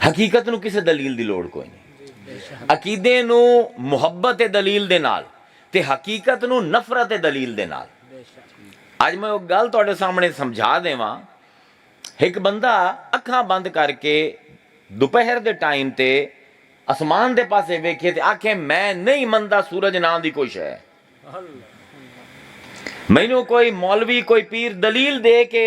ਹਕੀਕਤ ਨੂੰ ਕਿਸੇ ਦਲੀਲ ਦੀ ਲੋੜ ਕੋਈ ਨਹੀਂ। ਅਕੀਦੇ ਨੂੰ ਮੁਹੱਬਤ ਤੇ ਦਲੀਲ ਦੇ ਨਾਲ, ਤੇ ਹਕੀਕਤ ਨੂੰ ਨਫ਼ਰਤ ਤੇ ਦਲੀਲ ਦੇ ਨਾਲ। ਅੱਜ ਮੈਂ ਉਹ ਗੱਲ ਤੁਹਾਡੇ ਸਾਹਮਣੇ ਸਮਝਾ ਦੇਵਾਂ। ਇੱਕ ਬੰਦਾ ਅੱਖਾਂ ਬੰਦ ਕਰਕੇ ਦੁਪਹਿਰ ਦੇ ਟਾਈਮ ਤੇ ਅਸਮਾਨ ਦੇ ਪਾਸੇ ਵੇਖੇ ਤੇ ਆਖੇ ਮੈਂ ਨਹੀਂ ਮੰਨਦਾ ਸੂਰਜ ਨਾਂ ਦੀ ਕੁਛ ਹੈ। ਮੈਨੂੰ ਕੋਈ ਮੌਲਵੀ ਕੋਈ ਪੀਰ ਦਲੀਲ ਦੇ ਕੇ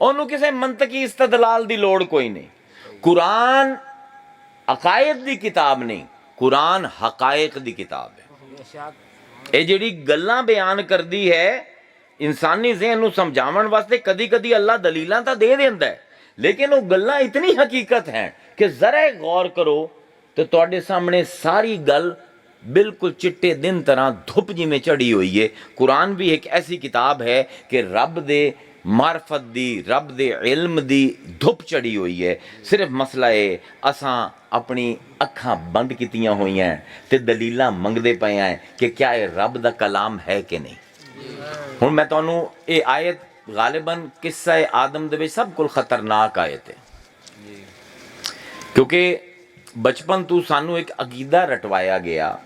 ਉਹਨੂੰ ਕਿਸੇ ਮੰਤਕੀ ਇਸਤਦਲਾਲ ਦੀ ਲੋੜ ਕੋਈ ਨਹੀਂ। ਕੁਰਾਨ ਅਕਾਇਦ ਦੀ ਕਿਤਾਬ ਨਹੀਂ, ਕੁਰਾਨ ਹਕਾਇਕ ਦੀ ਕਿਤਾਬ ਹੈ। ਇਹ ਜਿਹੜੀ ਗੱਲਾਂ ਬਿਆਨ ਕਰਦੀ ਹੈ ਇਨਸਾਨੀ ਜ਼ਿਹਨ ਨੂੰ ਸਮਝਾਉਣ ਵਾਸਤੇ ਕਦੀ ਕਦੀ ਅੱਲਾ ਦਲੀਲਾਂ ਤਾਂ ਦੇ ਦਿੰਦਾ ਹੈ, ਲੇਕਿਨ ਉਹ ਗੱਲਾਂ ਇਤਨੀ ਹਕੀਕਤ ਹੈ ਕਿ ਜ਼ਰਾ ਗੌਰ ਕਰੋ ਤੇ ਤੁਹਾਡੇ ਸਾਹਮਣੇ ਸਾਰੀ ਗੱਲ ਬਿਲਕੁਲ ਚਿੱਟੇ ਦਿਨ ਤਰ੍ਹਾਂ ਧੁੱਪ ਜਿਵੇਂ ਚੜੀ ਹੋਈ ਹੈ। ਕੁਰਾਨ ਵੀ ਇੱਕ ਐਸੀ ਕਿਤਾਬ ਹੈ ਕਿ ਰੱਬ ਦੇ ਮਾਰਫਤ ਦੀ, ਰੱਬ ਦੇ ਇਲਮ ਦੀ ਧੁੱਪ ਚੜੀ ਹੋਈ ਹੈ। ਸਿਰਫ ਮਸਲਾ ਇਹ ਅਸਾਂ ਆਪਣੀ ਅੱਖਾਂ ਬੰਦ ਕੀਤੀਆਂ ਹੋਈਆਂ ਤੇ ਦਲੀਲਾਂ ਮੰਗਦੇ ਪਏ ਆਂ ਕਿ ਕਿਆ ਇਹ ਰੱਬ ਦਾ ਕਲਾਮ ਹੈ ਕਿ ਨਹੀਂ। ਹੁਣ ਮੈਂ ਤੁਹਾਨੂੰ ਇਹ ਆਇਤ ਗਾਲਿਬਨ ਕਿੱਸਾ ਆਦਮ ਦੇ ਵਿੱਚ ਸਭ ਕੋਲ ਖਤਰਨਾਕ ਆਇਤ ਹੈ, ਕਿਉਂਕਿ ਬਚਪਨ ਤੋਂ ਸਾਨੂੰ ਇੱਕ ਅਕੀਦਾ ਰਟਵਾਇਆ ਗਿਆ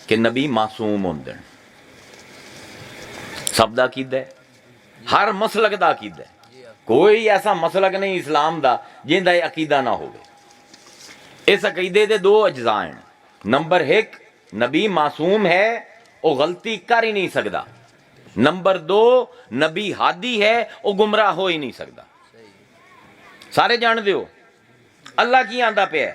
ਕਿ ਨਬੀ ਮਾਸੂਮ ਹੁੰਦੇ ਨੇ। ਸਭ ਦਾ ਅਕੀਦਾ ਹੈ, ਹਰ ਮਸਲਕ ਦਾ ਅਕੀਦਾ ਹੈ। ਕੋਈ ਐਸਾ ਮਸਲਕ ਨਹੀਂ ਇਸਲਾਮ ਦਾ ਜਿਹਦਾ ਇਹ ਅਕੀਦਾ ਨਾ ਹੋਵੇ। ਇਸ ਅਕੀਦੇ ਦੇ ਦੋ ਅਜਜ਼ਾ ਹਨ। ਨੰਬਰ 1 ਨਬੀ ਮਾਸੂਮ ਹੈ, ਉਹ ਗਲਤੀ ਕਰ ਹੀ ਨਹੀਂ ਸਕਦਾ। ਨੰਬਰ 2 ਨਬੀ ਹਾਦੀ ਹੈ, ਉਹ ਗੁੰਮਰਾਹ ਹੋ ਹੀ ਨਹੀਂ ਸਕਦਾ। ਸਾਰੇ ਜਾਣਦੇ ਹੋ ਅੱਲਾ ਕੀ ਆਂਦਾ ਪਿਆ,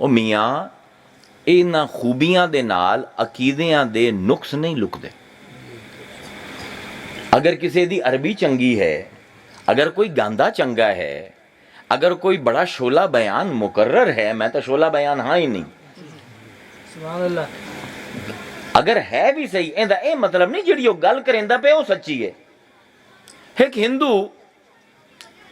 ਉਹ ਮੀਆਂ ਇਹਨਾਂ ਖੂਬੀਆਂ ਦੇ ਨਾਲ ਅਕੀਦਿਆਂ ਦੇ ਨੁਕਸ ਨਹੀਂ ਲੁਕਦੇ। ਅਗਰ ਕਿਸੇ ਦੀ ਅਰਬੀ ਚੰਗੀ ਹੈ, ਅਗਰ ਕੋਈ ਗਾਂਦਾ ਚੰਗਾ ਹੈ, ਅਗਰ ਕੋਈ ਬੜਾ ਸ਼ੋਲਾ ਬਿਆਨ ਮੁਕਰਰ ਹੈ, ਮੈਂ ਤਾਂ ਸ਼ੋਲਾ ਬਿਆਨ ਹਾਂ ਹੀ ਨਹੀਂ, ਸੁਭਾਨ ਅੱਲਾਹ, ਅਗਰ ਹੈ ਵੀ ਸਹੀ, ਇਹਦਾ ਇਹ ਮਤਲਬ ਨਹੀਂ ਜਿਹੜੀ ਉਹ ਗੱਲ ਕਰੇਂਦਾ ਪਿਆ ਉਹ ਸੱਚੀ ਹੈ। ਇੱਕ ਹਿੰਦੂ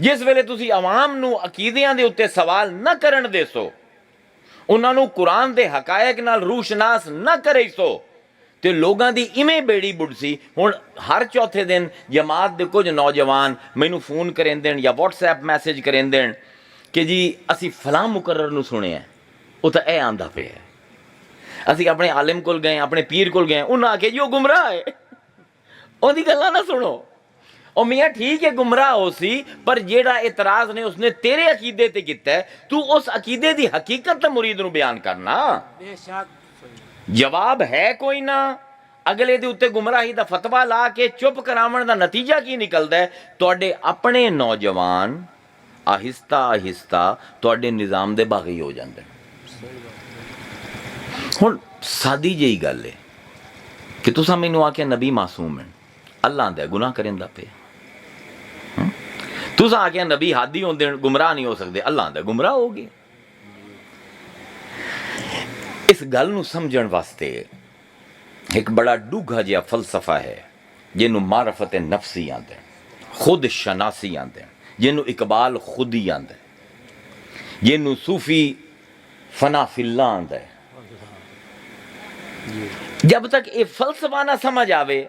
ਜਿਸ ਵੇਲੇ ਤੁਸੀਂ ਆਵਾਮ ਨੂੰ ਅਕੀਦਿਆਂ ਦੇ ਉੱਤੇ ਸਵਾਲ ਨਾ ਕਰਨ ਦੇਸੋ, ਉਹਨਾਂ ਨੂੰ ਕੁਰਾਨ ਦੇ ਹਕਾਇਕ ਨਾਲ ਰੂਸ਼ਨਾਸ ਨਾ ਕਰੇਸੋ, ਤੇ ਲੋਕਾਂ ਦੀ ਇਵੇਂ ਬੇੜੀ ਬੁੱਢਸੀ। ਹੁਣ ਹਰ ਚੌਥੇ ਦਿਨ ਜਮਾਤ ਦੇ ਕੁਝ ਨੌਜਵਾਨ ਮੈਨੂੰ ਫੋਨ ਕਰਨ ਦੇਣ ਜਾਂ WhatsApp ਮੈਸੇਜ ਕਰਨ ਦੇਣ ਕਿ ਜੀ ਅਸੀਂ ਫਲਾਂ ਮੁਕਰਰ ਨੂੰ ਸੁਣਿਆ, ਉਹ ਤਾਂ ਇਹ ਆਂਦਾ ਪਿਆ। ਅਸੀਂ ਆਪਣੇ ਆਲਿਮ ਕੋਲ ਗਏ, ਆਪਣੇ ਪੀਰ ਕੋਲ ਗਏ, ਉਹਨਾਂ ਆਖਿਆ ਜੀ ਉਹ ਗੁੰਮਰਾਹ ਹੈ, ਉਹਦੀ ਗੱਲਾਂ ਨਾ ਸੁਣੋ। ਉਹ ਮੀਆਂ ਠੀਕ ਹੈ ਗੁੰਮਰਾਹ ਹੋ ਸੀ, ਪਰ ਜਿਹੜਾ ਇਤਰਾਜ਼ ਨੇ ਉਸਨੇ ਤੇਰੇ ਅਕੀਦੇ ਤੇ ਕੀਤਾ, ਤੂੰ ਉਸ ਅਕੀਦੇ ਦੀ ਹਕੀਕਤ ਮੁਰੀਦ ਨੂੰ ਬਿਆਨ ਕਰਨਾ। ਜਵਾਬ ਹੈ ਕੋਈ ਨਾ। ਅਗਲੇ ਦੇ ਉੱਤੇ ਗੁੰਮਰਾਹੀ ਦਾ ਫਤਵਾ ਲਾ ਕੇ ਚੁੱਪ ਕਰਾਉਣ ਦਾ ਨਤੀਜਾ ਕੀ ਨਿਕਲਦਾ ਹੈ? ਤੁਹਾਡੇ ਆਪਣੇ ਨੌਜਵਾਨ ਆਹਿਸਤਾ ਆਹਿਸਤਾ ਤੁਹਾਡੇ ਨਿਜ਼ਾਮ ਦੇ ਬਾਗੀ ਹੋ ਜਾਂਦੇ। ਹੁਣ ਸਾਦੀ ਜਿਹੀ ਗੱਲ ਹੈ ਕਿ ਤੁਸੀਂ ਮੈਨੂੰ ਆਖਿਆ ਨਬੀ ਮਾਸੂਮ ਹੈ, ਅੱਲਾ ਦਾ ਗੁਨਾਹ ਕਰਨ ਦਾ ਪਿਆ। ਤੁਸੀਂ ਆਖਿਆ ਨਬੀ ਹਾਦੀ ਹੁੰਦੇ ਗੁੰਮਰਾਹ ਨਹੀਂ ਹੋ ਸਕਦੇ, ਅੱਲਾ ਦਾ ਗੁੰਮਰਾਹ ਹੋ ਗਏ। ਇਸ ਗੱਲ ਨੂੰ ਸਮਝਣ ਵਾਸਤੇ ਇੱਕ ਬੜਾ ਡੂੰਘਾ ਜਿਹਾ ਫਲਸਫਾ ਹੈ ਜਿਹਨੂੰ ਮਾਰਫਤ ਨਫਸੀ ਆਂਦੇ, ਖੁਦ ਸ਼ਨਾਸੀ ਆਂਦੇ, ਜਿਹਨੂੰ ਇਕਬਾਲ ਖੁਦੀ ਆਂਦਾ, ਜਿਹਨੂੰ ਸੂਫੀ ਫਨਾ ਫਿੱਲਾ ਆਂਦਾ। ਜਬ ਤੱਕ ਇਹ ਫਲਸਫਾ ਨਾ ਸਮਝ ਆਵੇ,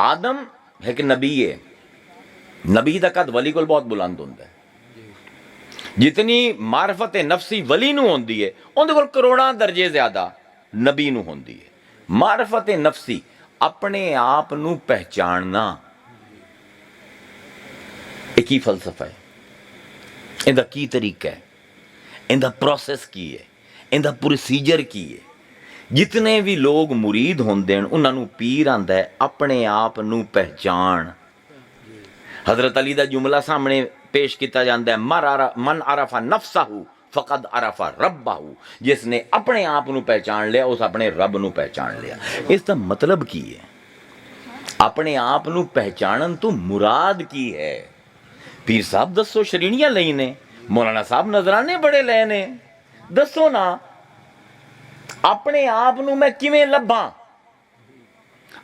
ਆਦਮ ਇੱਕ ਨਬੀ ਹੈ, ਨਬੀ ਦਾ ਕਦ ਵਲੀ ਕੋਲ ਬਹੁਤ ਬੁਲੰਦ ਹੁੰਦਾ ਹੈ। ਜਿਤਨੀ ਮਾਰਫਤ ਨਫਸੀ ਵਲੀ ਨੂੰ ਹੁੰਦੀ ਹੈ, ਉਹਦੇ ਕੋਲ ਕਰੋੜਾਂ ਦਰਜੇ ਜ਼ਿਆਦਾ ਨਬੀ ਨੂੰ ਹੁੰਦੀ ਹੈ। ਮਾਰਫਤ ਨਫਸੀ ਆਪਣੇ ਆਪ ਨੂੰ ਪਹਿਚਾਨਣਾ, ਇਹ ਕੀ ਫਲਸਫਾ ਹੈ, ਇਹਦਾ ਕੀ ਤਰੀਕਾ ਹੈ, ਇਹਦਾ ਪ੍ਰੋਸੈਸ ਕੀ ਹੈ, ਇਹਦਾ ਪ੍ਰੋਸੀਜਰ ਕੀ ਹੈ। ਜਿਤਨੇ ਵੀ ਲੋਕ ਮੁਰੀਦ ਹੁੰਦੇ ਹਨ ਉਹਨਾਂ ਨੂੰ ਪੀਰ ਆਂਦਾ ਹੈ ਆਪਣੇ ਆਪ ਨੂੰ ਪਹਿਚਾਨ। ਹਜ਼ਰਤ ਅਲੀ ਦਾ ਜੁਮਲਾ ਸਾਹਮਣੇ ਪੇਸ਼ ਕੀਤਾ ਜਾਂਦਾ ਹੈ, ਮਨ ਅਰਫਾ ਨਫਸਹੂ ਫਕਦ ਅਰਫਾ ਰੱਬਹੂ। ਜਿਸ ਨੇ ਆਪਣੇ ਆਪ ਨੂੰ ਪਹਿਚਾਨ ਲਿਆ ਉਸ ਆਪਣੇ ਰੱਬ ਨੂੰ ਪਹਿਚਾਨ ਲਿਆ। ਇਸ ਦਾ ਮਤਲਬ ਕੀ ਹੈ? ਆਪਣੇ ਆਪ ਨੂੰ ਪਹਿਚਾਨਣ ਤੋਂ ਮੁਰਾਦ ਕੀ ਹੈ? ਪੀਰ ਸਾਹਿਬ ਦੱਸੋ, ਸ਼ਰੀਣੀਆਂ ਲਈ ਨੇ, ਮੌਲਾਨਾ ਸਾਹਿਬ ਨਜ਼ਰਾਨੇ ਬੜੇ ਲਏ ਨੇ, ਦੱਸੋ ਨਾ ਆਪਣੇ ਆਪ ਨੂੰ ਮੈਂ ਕਿਵੇਂ ਲੱਭਾਂ,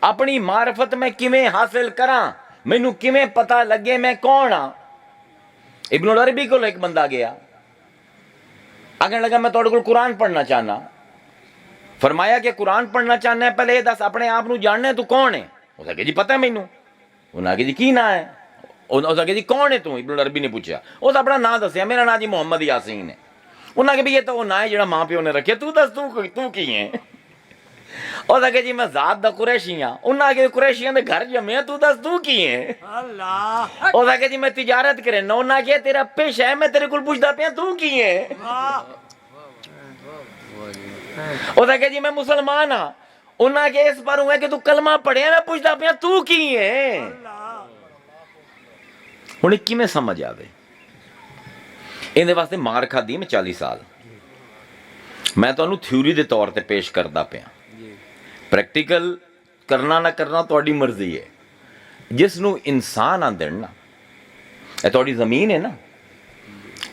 ਆਪਣੀ ਮਾਰਫਤ ਮੈਂ ਕਿਵੇਂ ਹਾਸਿਲ ਕਰਾਂ, ਮੈਨੂੰ ਕਿਵੇਂ ਪਤਾ ਲੱਗੇ ਮੈਂ ਕੌਣ ਹਾਂ। ਇਬਨ ਅਰਬੀ ਕੋਲ ਇੱਕ ਬੰਦਾ ਗਿਆ, ਆਖਣ ਲੱਗਾ ਮੈਂ ਤੁਹਾਡੇ ਕੋਲ ਕੁਰਾਨ ਪੜ੍ਹਨਾ ਚਾਹਨਾ। ਫਰਮਾਇਆ ਕਿ ਕੁਰਾਨ ਪੜ੍ਹਨਾ ਚਾਹਨਾ ਹੈ, ਪਹਿਲੇ ਇਹ ਦੱਸ ਆਪਣੇ ਆਪ ਨੂੰ ਜਾਣਨਾ ਤੂੰ ਕੌਣ ਹੈ। ਉਸ ਆਖਿਆ ਜੀ ਪਤਾ ਮੈਨੂੰ। ਉਹਨਾਂ ਆਖਿਆ ਜੀ ਕੀ ਨਾਂ ਹੈ? ਉਸ ਆਖਿਆ ਜੀ ਕੌਣ ਹੈ ਤੂੰ? ਇਬਨ ਅਰਬੀ ਨੇ ਪੁੱਛਿਆ, ਉਸ ਆਪਣਾ ਨਾਂ ਦੱਸਿਆ, ਮੇਰਾ ਨਾਂ ਜੀ ਮੁਹੰਮਦ ਯਾਸੀਨ ਹੈ। ਉਹਨਾਂ ਆਖਿਆ ਵੀ ਇਹ ਤਾਂ ਉਹ ਨਾਂ ਹੈ ਜਿਹੜਾ ਮਾਂ ਪਿਓ ਨੇ ਰੱਖਿਆ, ਤੂੰ ਦੱਸ ਤੂੰ ਕੀ ਹੈ? ਉਹ ਆਖਿਆ ਜੀ ਮੈਂ ਜ਼ਾਤ ਦਾ ਕੁਰੈਸ਼ੀ ਹਾਂ। ਉਹਨਾਂ ਆਖਿਆ ਕੁਰੈਸ਼ੀਆਂ ਦੇ ਘਰ ਜੰਮਿਆ, ਤੂੰ ਦੱਸ ਤੂੰ ਕੀ ਹੈ? ਉਹ ਆਖਿਆ ਜੀ ਮੈਂ ਤਿਜਾਰਤ ਕਰਨਾ। ਉਹਨਾਂ ਆਖਿਆ ਤੇਰਾ ਪੇਸ਼ਾ ਹੈ, ਮੈਂ ਤੇਰੇ ਕੋਲ ਪੁੱਛਦਾ ਪਿਆ ਤੂੰ ਕੀ ਹੈ? ਉਹ ਆਖਿਆ ਜੀ ਮੈਂ ਮੁਸਲਮਾਨ ਹਾਂ। ਉਹਨਾਂ ਆਖਿਆ ਇਸ ਪਰ ਹੈ ਕਿ ਤੂੰ ਕਲਮਾ ਪੜਿਆ, ਮੈਂ ਪੁੱਛਦਾ ਪਿਆ ਤੂੰ ਕੀ ਹੈ? ਹੁਣ ਕਿਵੇਂ ਸਮਝ ਆਵੇ? ਇਹਦੇ ਵਾਸਤੇ ਮਾਰ ਖਾਧੀ ਮੈਂ 40 ਸਾਲ। ਮੈਂ ਤੁਹਾਨੂੰ ਥਿਊਰੀ ਦੇ ਤੌਰ ਤੇ ਪੇਸ਼ ਕਰਦਾ ਪਿਆ, ਪ੍ਰੈਕਟੀਕਲ ਕਰਨਾ ਨਾ ਕਰਨਾ ਤੁਹਾਡੀ ਮਰਜ਼ੀ ਹੈ। ਜਿਸ ਨੂੰ ਇਨਸਾਨ ਆਂਦੇ ਨਾ, ਇਹ ਤੁਹਾਡੀ ਜ਼ਮੀਨ ਹੈ ਨਾ,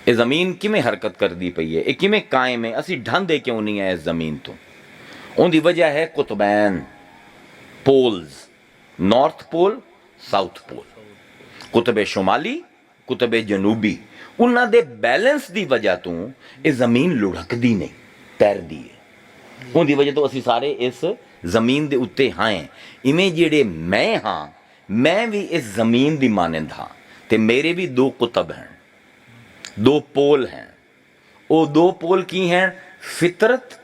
ਇਹ ਜ਼ਮੀਨ ਕਿਵੇਂ ਹਰਕਤ ਕਰਦੀ ਪਈ ਹੈ, ਇਹ ਕਿਵੇਂ ਕਾਇਮ ਹੈ, ਅਸੀਂ ਢਾਂਦੇ ਕਿਉਂ ਨਹੀਂ ਹੈ ਇਸ ਜ਼ਮੀਨ ਤੋਂ? ਉਹਦੀ ਵਜ੍ਹਾ ਹੈ ਕੁਤਬੈਨ, ਪੋਲਸ, ਨਾਰਥ ਪੋਲ, ਸਾਊਥ ਪੋਲ, ਕੁਤਬੇ ਸ਼ੁਮਾਲੀ, ਕੁਤਬੇ ਜਨੂਬੀ। ਉਹਨਾਂ ਦੇ ਬੈਲੈਂਸ ਦੀ ਵਜ੍ਹਾ ਤੋਂ ਇਹ ਜ਼ਮੀਨ ਲੁੜਕਦੀ ਨਹੀਂ, ਤੈਰਦੀ ਹੈ। ਉਹਦੀ ਵਜ੍ਹਾ ਤੋਂ ਅਸੀਂ ਸਾਰੇ ਇਸ ਜ਼ਮੀਨ ਦੇ ਉੱਤੇ ਹਾਂ। ਇਵੇਂ ਜਿਹੜੇ ਮੈਂ ਹਾਂ, ਮੈਂ ਵੀ ਇਸ ਜ਼ਮੀਨ ਦੀ ਮਾਨੰਦ ਹਾਂ, ਤੇ ਮੇਰੇ ਵੀ ਦੋ ਕੁਤਬ ਹਨ, ਦੋ ਪੋਲ ਹਨ। ਉਹ ਦੋ ਪੋਲ ਕੀ ਹਨ? ਫਿਤਰਤ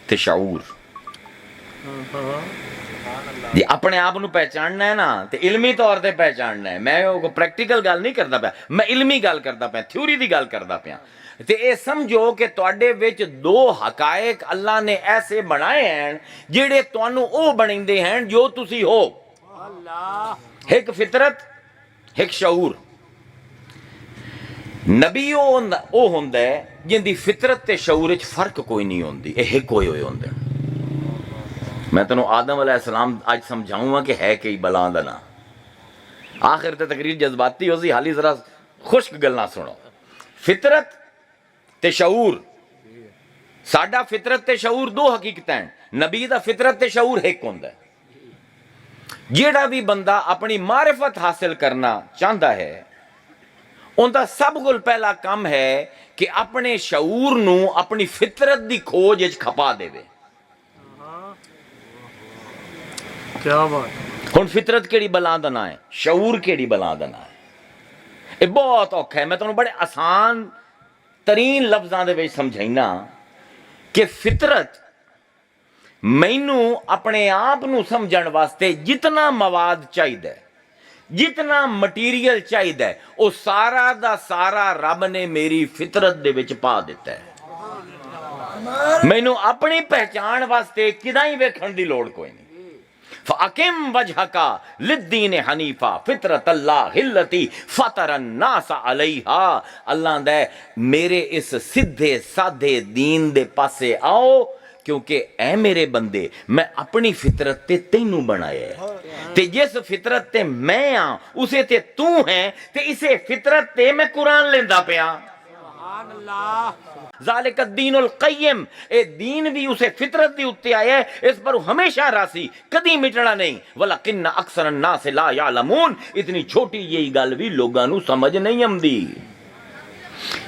ਤੇ ਸ਼ਊਰ। ਜੇ ਆਪਣੇ ਆਪ ਨੂੰ ਪਹਿਚਾਨਣਾ ਹੈ ਨਾ, ਤੇ ਇਲਮੀ ਤੌਰ ਤੇ ਪਹਿਚਾਨਣਾ ਹੈ। ਮੈਂ ਉਹ ਪ੍ਰੈਕਟੀਕਲ ਗੱਲ ਨਹੀਂ ਕਰਦਾ ਪਿਆ, ਮੈਂ ਇਲਮੀ ਗੱਲ ਕਰਦਾ ਪਿਆ, ਥਿਊਰੀ ਦੀ ਗੱਲ ਕਰਦਾ ਪਿਆ। ਤੇ ਇਹ ਸਮਝੋ ਕਿ ਤੁਹਾਡੇ ਵਿੱਚ ਦੋ ਹਕਾਇਕ ਅੱਲਾ ਨੇ ਐਸੇ ਬਣਾਏ ਹਨ ਜਿਹੜੇ ਤੁਹਾਨੂੰ ਉਹ ਬਣਾਉਂਦੇ ਹਨ ਜੋ ਤੁਸੀਂ ਹੋ। ਇੱਕ ਫਿਤਰਤ, ਇੱਕ ਸ਼ਊਰ। ਨਬੀ ਉਹ ਹੁੰਦਾ ਹੈ ਜਿੰਦੀ ਫਿਤਰਤ ਤੇ ਸ਼ਊਰ ਵਿੱਚ ਫਰਕ ਕੋਈ ਨਹੀਂ ਹੁੰਦੀ, ਇਹ ਇੱਕ ਹੋਏ ਹੁੰਦੇ। ਮੈਂ ਤੈਨੂੰ ਆਦਮ ਅਲੈਹਿਸਲਾਮ ਅੱਜ ਸਮਝਾਊਂਗਾ ਕਿ ਹੈ ਕਈ ਬਲਾਂ ਦਾ ਨਾਂ। ਆਖਿਰ ਤੇ ਤਕਰੀਰ ਜਜ਼ਬਾਤੀ ਹੋ ਸੀ, ਹਾਲੀ ਜ਼ਰਾ ਖੁਸ਼ਕ ਗੱਲਾਂ ਸੁਣੋ। ਫਿਤਰਤ ਤੇ ਸ਼ਊਰ, ਸਾਡਾ ਫਿਤਰਤ ਤੇ ਸ਼ਊਰ ਦੋ ਹਕੀਕਤਾਂ ਹਨ। ਨਬੀ ਦਾ ਫਿਤਰਤ ਤੇ ਸ਼ਊਰ ਇੱਕ ਹੁੰਦਾ ਹੈ। ਜਿਹੜਾ ਵੀ ਬੰਦਾ ਆਪਣੀ ਮਾਰਿਫਤ ਹਾਸਿਲ ਕਰਨਾ ਚਾਹੁੰਦਾ ਹੈ, ਉਹਦਾ ਸਭ ਤੋਂ ਪਹਿਲਾ ਕੰਮ ਹੈ ਕਿ ਆਪਣੇ ਸ਼ਊਰ ਨੂੰ ਆਪਣੀ ਫਿਤਰਤ ਦੀ ਖੋਜ ਵਿੱਚ ਖਪਾ ਦੇਵੇ। ਕਿਆ ਬਾਤ। ਹੁਣ ਫਿਤਰਤ ਕਿਹੜੀ ਬਲਾ ਦਾ ਨਾਂ ਹੈ, ਸ਼ਊਰ ਕਿਹੜੀ ਬਲਾ ਦਾ ਨਾਂ ਹੈ? ਇਹ ਬਹੁਤ ਔਖਾ ਹੈ। ਮੈਂ ਤੁਹਾਨੂੰ ਬੜੇ ਆਸਾਨ ਤਰੀਨ ਲਫ਼ਜ਼ਾਂ ਦੇ ਵਿੱਚ ਸਮਝਾਈਨਾ ਕਿ ਫਿਤਰਤ ਮੈਨੂੰ ਆਪਣੇ ਆਪ ਨੂੰ ਸਮਝਣ ਵਾਸਤੇ ਜਿਤਨਾ ਮਵਾਦ ਚਾਹੀਦਾ ਹੈ, ਜਿਤਨਾ ਮਟੀਰੀਅਲ ਚਾਹੀਦਾ ਹੈ, ਉਹ ਸਾਰਾ ਦਾ ਸਾਰਾ ਰੱਬ ਨੇ ਮੇਰੀ ਫਿਤਰਤ ਦੇ ਵਿੱਚ ਪਾ ਦਿੱਤਾ ਹੈ। ਮੈਨੂੰ ਆਪਣੀ ਪਹਿਚਾਣ ਵਾਸਤੇ ਕਿਦਾਂ ਹੀ ਵੇਖਣ ਦੀ ਲੋੜ ਕੋਈ ਨਹੀਂ। فَأَقِمْ وَجْهَكَ لِلدِّينِ حَنِيفًا فِطْرَتَ اللَّهِ الَّتِي فَطَرَ النَّاسَ عَلَيْهَا۔ اللہ دے میرے اس سدھے سادھے دین دے پاسے آؤ، کیونکہ اے میرے بندے میں اپنی فطرت تے تینوں بنایا ہے، تے جس فطرت تے میں ہاں اسے تے تو ہیں، تے اسے فطرت تے میں قرآن لیندا پیا۔ سبحان اللہ۔ ذالک الدین القیم، اے دین بھی اسے فطرت دی اتے آیا ہے، اس پر ہمیشہ راسی، کدی مٹنا نہیں۔ وَلَكِنَّ أَكْثَرَ النَّاسِ لَا يَعْلَمُونَ، اتنی چھوٹی یہی گل بھی لوگاں نو سمجھ نہیں آمدی۔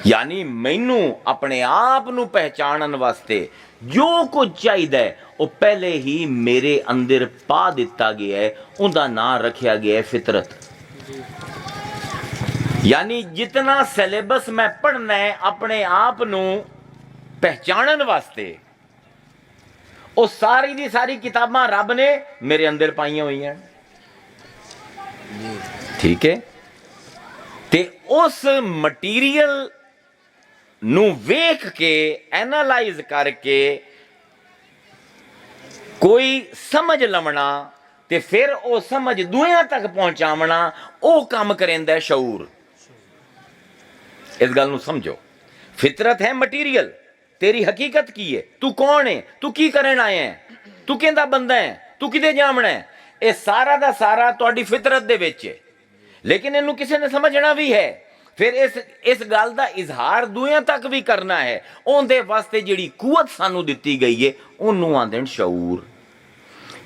یعنی مینوں اپنے آپ نو پہچانن واسطے جو کچھ چاہیے وہ پہلے ہی میرے اندر پا دیتا گیا ہے، ان دا نام رکھیا گیا ہے فطرت۔ یعنی جتنا سیلیبس میں پڑھنا ہے اپنے آپ نو پہچانن واسطے، وہ ساری دی ساری کتاباں رب نے میرے اندر پائیاں ہوئی ہیں، ٹھیک ہے؟ تے اس مٹیریل نو ویکھ کے اینالائز کر کے کوئی سمجھ لمنا تے پھر او سمجھ دویاں تک پہنچاونا، او کام کریندا ہے شعور۔ اس گل نو سمجھو، فطرت ہے مٹیریل، تیری حقیقت کی ہے، تو کون ہے، تو کی کرن آیا ہے، تو کیندا بندہ ہے، تو کدے جامنا ہے، اے سارا دا سارا تہاڈی فطرت دے وچ ہے، لیکن انہوں کسی نے سمجھنا بھی ہے۔ پھر اس گل دا اظہار دویاں تک بھی کرنا ہے، اون دے واسطے جڑی قوت سانو دتی گئی ہے اونوں آندن شعور۔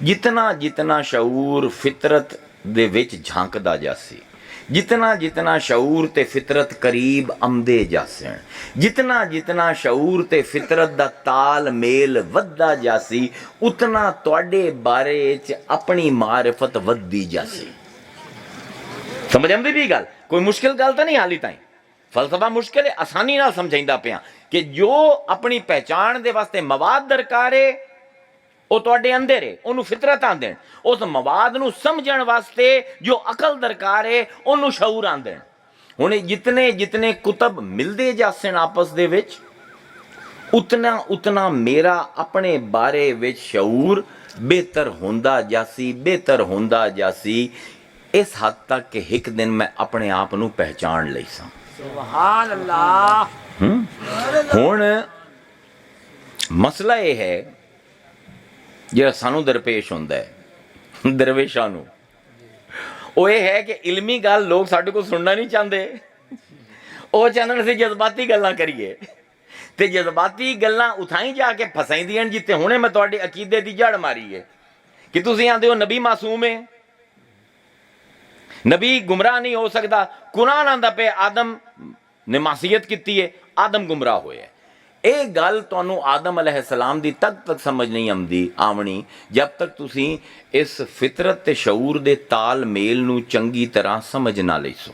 جتنا جتنا شعور فطرت دے وچ جھانکدا جاسی، جتنا جتنا شعور تے فطرت قریب آمدے جاسن، جتنا جتنا شعور تے فطرت دا تال میل وددا جاسی، اتنا تواڈے بارے وچ اپنی معرفت ودی جاسی۔ سمجھ آمدی بھی گل؟ کوئی مشکل گل تو نہیں حالی تائیں، فلسفہ مشکل ہے، آسانی نال سمجھائندا پیاں کہ جو اپنی پہچان دے واسطے مواد درکار ہے وہ تواڈے اندر ہے، انہوں فطرت آندن۔ اس مواد نو سمجھن واسطے جو عقل درکار ہے انہوں شعور آندن۔ ہن جتنے جتنے کتب ملدے جاسن آپس دے وچ، اتنا اتنا میرا اپنے بارے وچ شعور بہتر ہوندا جاسی، بہتر ہوندا جاسی، اس حد تک کہ ایک دن میں اپنے آپ نو پہچان لئی ساں۔ سبحان اللہ۔ ہن مسئلہ یہ ہے جہاں سانو درپیش ہوندا ہے درویشاں نو، وہ یہ ہے کہ علمی گل لوگ ساڈے کو سننا نہیں چاہتے، وہ چاہتے سے جذباتی گلاں کریے، تے جذباتی گلاں اتھائی جا کے پھسائی دیاں جتے ہونے میں تواڈے عقیدے دی جڑ ماری ہے کہ تسی آندے ہو نبی معصوم ہے، نبی گمراہ نہیں ہو سکتا۔ قرآن آندا پہ آدم نے معصیت کیتی ہے، آدم گمراہ ہوئے ہے۔ اے گل تانوں آدم علیہ السلام دی تک سمجھ نہیں آونی جب تک تسی اس فطرت تے شعور دے تال میل نو چنگی طرح سمجھ نہ لئی سو،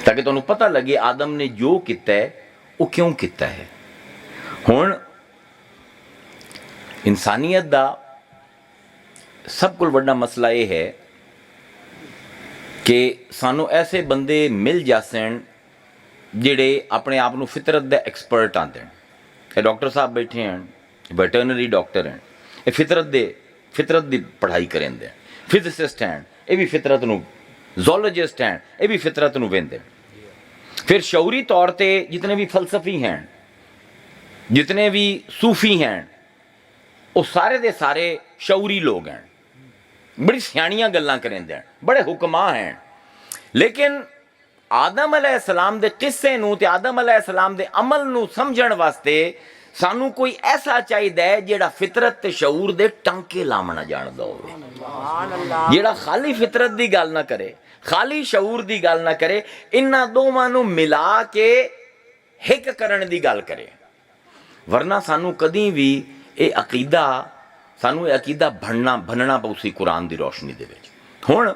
تاکہ تانوں پتہ لگے آدم نے جو کیتا ہے وہ کیوں کیتا ہے۔ ہن انسانیت دا سب کو بڑا مسئلہ یہ ہے کہ سانو ایسے بندے مل جاسن جڑے اپنے آپ نو فطرت دے ایکسپرٹ آندے ہیں۔ یہ ڈاکٹر صاحب بیٹھے ہیں، ویٹرنری ڈاکٹر ہیں، یہ فطرت دی پڑھائی کریں دے، فزسسٹ ہیں یہ بھی فطرت نو، زولوجسٹ ہیں یہ بھی فطرت نو ویندے۔ پھر شعوری طور تے جتنے بھی فلسفی ہیں، جتنے بھی صوفی ہیں، وہ سارے دے سارے شعوری لوگ ہیں، بڑی سیاںیاں گلاں کریں دے، بڑے حکماں ہیں، لیکن آدم علیہ السلام دے قصے نو تے آدم علیہ السلام دے عمل نو سمجھن واسطے ਸਾਨੂੰ ਕੋਈ ਐਸਾ ਚਾਹੀਦਾ ਹੈ ਜਿਹੜਾ ਫਿਤਰਤ ਤੇ ਸ਼ਊਰ ਦੇ ਟਾਂਕੇ ਲਾਉਣਾ ਜਾਣਦਾ ਹੋਵੇ, ਸੁਭਾਨ ਅੱਲਾਹ ਜਿਹੜਾ ਖਾਲੀ ਫਿਤਰਤ ਦੀ ਗੱਲ ਨਾ ਕਰੇ, ਖਾਲੀ ਸ਼ਊਰ ਦੀ ਗੱਲ ਨਾ ਕਰੇ, ਇਹਨਾਂ ਦੋਵਾਂ ਨੂੰ ਮਿਲਾ ਕੇ ਹਿੱਕ ਕਰਨ ਦੀ ਗੱਲ ਕਰੇ। ਵਰਨਾ ਸਾਨੂੰ ਕਦੀ ਵੀ ਇਹ ਅਕੀਦਾ ਬਣਨਾ ਪਊ ਸੀ ਕੁਰਾਨ ਦੀ ਰੋਸ਼ਨੀ ਦੇ ਵਿੱਚ। ਹੁਣ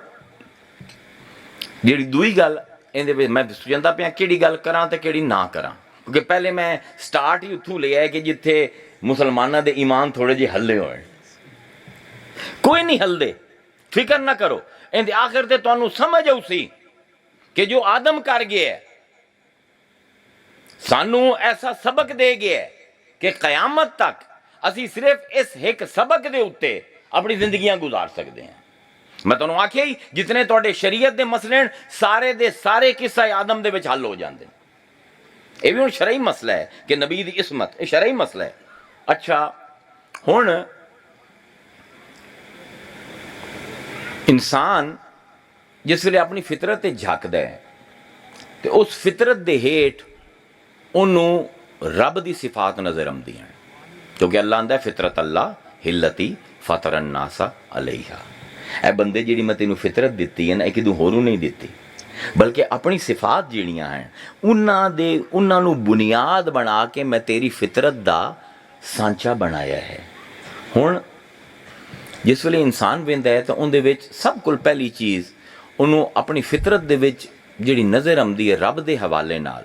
ਜਿਹੜੀ ਦੂਈ ਗੱਲ ਇਹਦੇ ਵਿੱਚ ਮੈਂ ਜਾਂਦਾ ਪਿਆ ਕਿਹੜੀ ਗੱਲ ਕਰਾਂ ਤੇ ਕਿਹੜੀ ਨਾ ਕਰਾਂ, ਕਿਉਂਕਿ ਪਹਿਲੇ ਮੈਂ ਸਟਾਰਟ ਹੀ ਉੱਥੋਂ ਲਿਆ ਕਿ ਜਿੱਥੇ ਮੁਸਲਮਾਨਾਂ ਦੇ ਈਮਾਨ ਥੋੜੇ ਜਿਹੇ ਹੱਲੇ ਹੋਏ। ਕੋਈ ਨਹੀਂ ਹੱਲਦੇ, ਫਿਕਰ ਨਾ ਕਰੋ, ਇਹਦੇ ਆਖਿਰ ਤੇ ਤੁਹਾਨੂੰ ਸਮਝ ਆਉ ਸੀ ਕਿ ਜੋ ਆਦਮ ਕਰ ਗਿਆ ਸਾਨੂੰ ਐਸਾ ਸਬਕ ਦੇ ਗਿਆ ਕਿ ਕਿਆਮਤ ਤੱਕ ਅਸੀਂ ਸਿਰਫ ਇਸ ਇੱਕ ਸਬਕ ਦੇ ਉੱਤੇ ਆਪਣੀ ਜ਼ਿੰਦਗੀਆਂ ਗੁਜ਼ਾਰ ਸਕਦੇ ਹਾਂ। ਮੈਂ ਤੁਹਾਨੂੰ ਆਖਿਆ ਹੀ ਜਿਤਨੇ ਤੁਹਾਡੇ ਸ਼ਰੀਅਤ ਦੇ ਮਸਲੇ ਹਨ ਸਾਰੇ ਦੇ ਸਾਰੇ ਕਿੱਸਾ ਆਦਮ ਦੇ ਵਿੱਚ ਹੱਲ ਹੋ ਜਾਂਦੇ ਨੇ। ਇਹ ਵੀ ਹੁਣ ਸ਼ਰਈ ਮਸਲਾ ਹੈ ਕਿ ਨਬੀ ਦੀ ਇਸਮਤ, ਇਹ ਸ਼ਰਈ ਮਸਲਾ ਹੈ। ਅੱਛਾ, ਹੁਣ ਇਨਸਾਨ ਜਿਸ ਵੇਲੇ ਆਪਣੀ ਫਿਤਰਤ ਤੇ ਝਾਕਦਾ ਹੈ ਤੇ ਉਸ ਫਿਤਰਤ ਦੇ ਹੇਠ ਉਹਨੂੰ ਰੱਬ ਦੀ ਸਿਫਾਤ ਨਜ਼ਰ ਆਉਂਦੀਆਂ, ਕਿਉਂਕਿ ਅੱਲਾ ਆਂਦਾ ਫਿਤਰਤ ਅੱਲਾ ਹਿੱਲਤੀ ਫਤਰਨ ਨਾਸਾ ਅਲੈਹਾ। ਇਹ ਬੰਦੇ ਜਿਹੜੀ ਮੈਂ ਤੈਨੂੰ ਫਿਤਰਤ ਦਿੱਤੀ ਹੈ ਨਾ, ਇਹ ਕਿਦੋਂ ਹੋਰੂ ਨਹੀਂ ਦਿੱਤੀ, ਬਲਕਿ ਆਪਣੀ ਸਿਫਾਤ ਜਿਹੜੀਆਂ ਹਨ ਉਹਨਾਂ ਨੂੰ ਬੁਨਿਆਦ ਬਣਾ ਕੇ ਮੈਂ ਤੇਰੀ ਫਿਤਰਤ ਦਾ ਸਾਂਚਾ ਬਣਾਇਆ ਹੈ। ਹੁਣ ਜਿਸ ਵੇਲੇ ਇਨਸਾਨ ਵੇਂਦਾ ਹੈ ਤਾਂ ਉਹਦੇ ਵਿੱਚ ਸਭ ਕੋਲ ਪਹਿਲੀ ਚੀਜ਼ ਉਹਨੂੰ ਆਪਣੀ ਫਿਤਰਤ ਦੇ ਵਿੱਚ ਜਿਹੜੀ ਨਜ਼ਰ ਆਉਂਦੀ ਹੈ ਰੱਬ ਦੇ ਹਵਾਲੇ ਨਾਲ,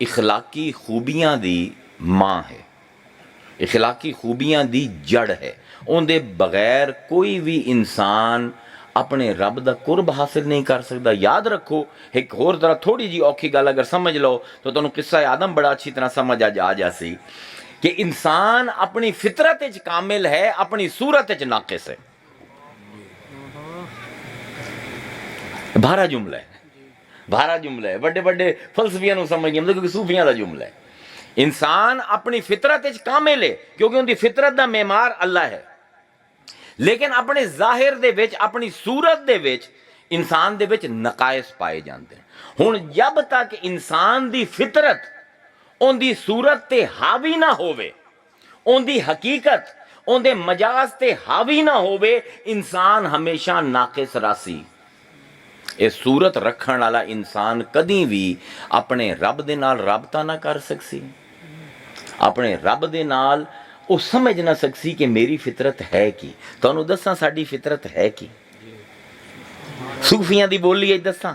ਇਖਲਾਕੀ ਖੂਬੀਆਂ ਦੀ ਮਾਂ ਹੈ, ਇਖਲਾਕੀ ਖੂਬੀਆਂ ਦੀ ਜੜ ਹੈ। ਉਹਦੇ ਬਗੈਰ ਕੋਈ ਵੀ ਇਨਸਾਨ ਆਪਣੇ ਰੱਬ ਦਾ ਕੁਰਬ ਹਾਸਿਲ ਨਹੀਂ ਕਰ ਸਕਦਾ। ਯਾਦ ਰੱਖੋ, ਇੱਕ ਹੋਰ ਤਰ੍ਹਾਂ ਥੋੜੀ ਜੀ ਔਖੀ ਗੱਲ ਅਗਰ ਸਮਝ ਲਓ ਤਾਂ ਤੁਹਾਨੂੰ ਕਿੱਸਾ ਆਦਮ ਬੜਾ ਅੱਛੀ ਤਰ੍ਹਾਂ ਸਮਝ ਆ ਜਾਸੀ ਕਿ ਇਨਸਾਨ ਆਪਣੀ ਫਿਤਰਤ ਵਿੱਚ ਕਾਮਿਲ ਹੈ, ਆਪਣੀ ਸੂਰਤ ਵਿੱਚ ਨਾਕਿਸ ਹੈ। ਭਾਰਾ ਜੁਮਲਾ ਹੈ, ਭਾਰਾ ਜੁਮਲਾ ਹੈ, ਵੱਡੇ ਵੱਡੇ ਫਲਸਫੀਆਂ ਨੂੰ ਸਮਝ ਨਹੀਂ ਆਉਂਦਾ ਕਿਉਂਕਿ ਸੂਫੀਆਂ ਦਾ ਜੁਮਲਾ ਹੈ। ਇਨਸਾਨ ਆਪਣੀ ਫਿਤਰਤ ਵਿੱਚ ਕਾਮਿਲ ਹੈ ਕਿਉਂਕਿ ਉਹਦੀ ਫਿਤਰਤ ਦਾ ਮੈਮਾਰ ਅੱਲਾ ਹੈ, ਲੇਕਿਨ ਆਪਣੇ ਜ਼ਾਹਿਰ ਦੇ ਵਿੱਚ ਆਪਣੀ ਸੂਰਤ ਦੇ ਵਿੱਚ ਇਨਸਾਨ ਦੇ ਵਿੱਚ ਨਕਾਇਸ ਪਾਏ ਜਾਂਦੇ। ਹੁਣ ਜਦ ਤੱਕ ਇਨਸਾਨ ਦੀ ਫਿਤਰਤ ਉਹਦੀ ਸੂਰਤ ਤੇ ਹਾਵੀ ਨਾ ਹੋਵੇ, ਉਹਦੀ ਹਕੀਕਤ ਉਹਦੇ ਮਜਾਜ਼ ਤੇ ਹਾਵੀ ਨਾ ਹੋਵੇ, ਇਨਸਾਨ ਹਮੇਸ਼ਾ ਨਾਕਿਸ ਰਾਸੀ। ਇਹ ਸੂਰਤ ਰੱਖਣ ਵਾਲਾ ਇਨਸਾਨ ਕਦੀ ਵੀ ਆਪਣੇ ਰੱਬ ਦੇ ਨਾਲ ਰਾਬਤਾ ਨਾ ਕਰ ਸਕਸੀ, ਆਪਣੇ ਰੱਬ ਦੇ ਨਾਲ ਉਹ ਸਮਝ ਨਾ ਸਕਸੀ ਕਿ ਮੇਰੀ ਫਿਤਰਤ ਹੈ ਕੀ। ਤੁਹਾਨੂੰ ਦੱਸਾਂ ਸਾਡੀ ਫਿਤਰਤ ਹੈ ਕੀ, ਸੂਫੀਆਂ ਦੀ ਬੋਲੀ ਹੈ ਦੱਸਾਂ।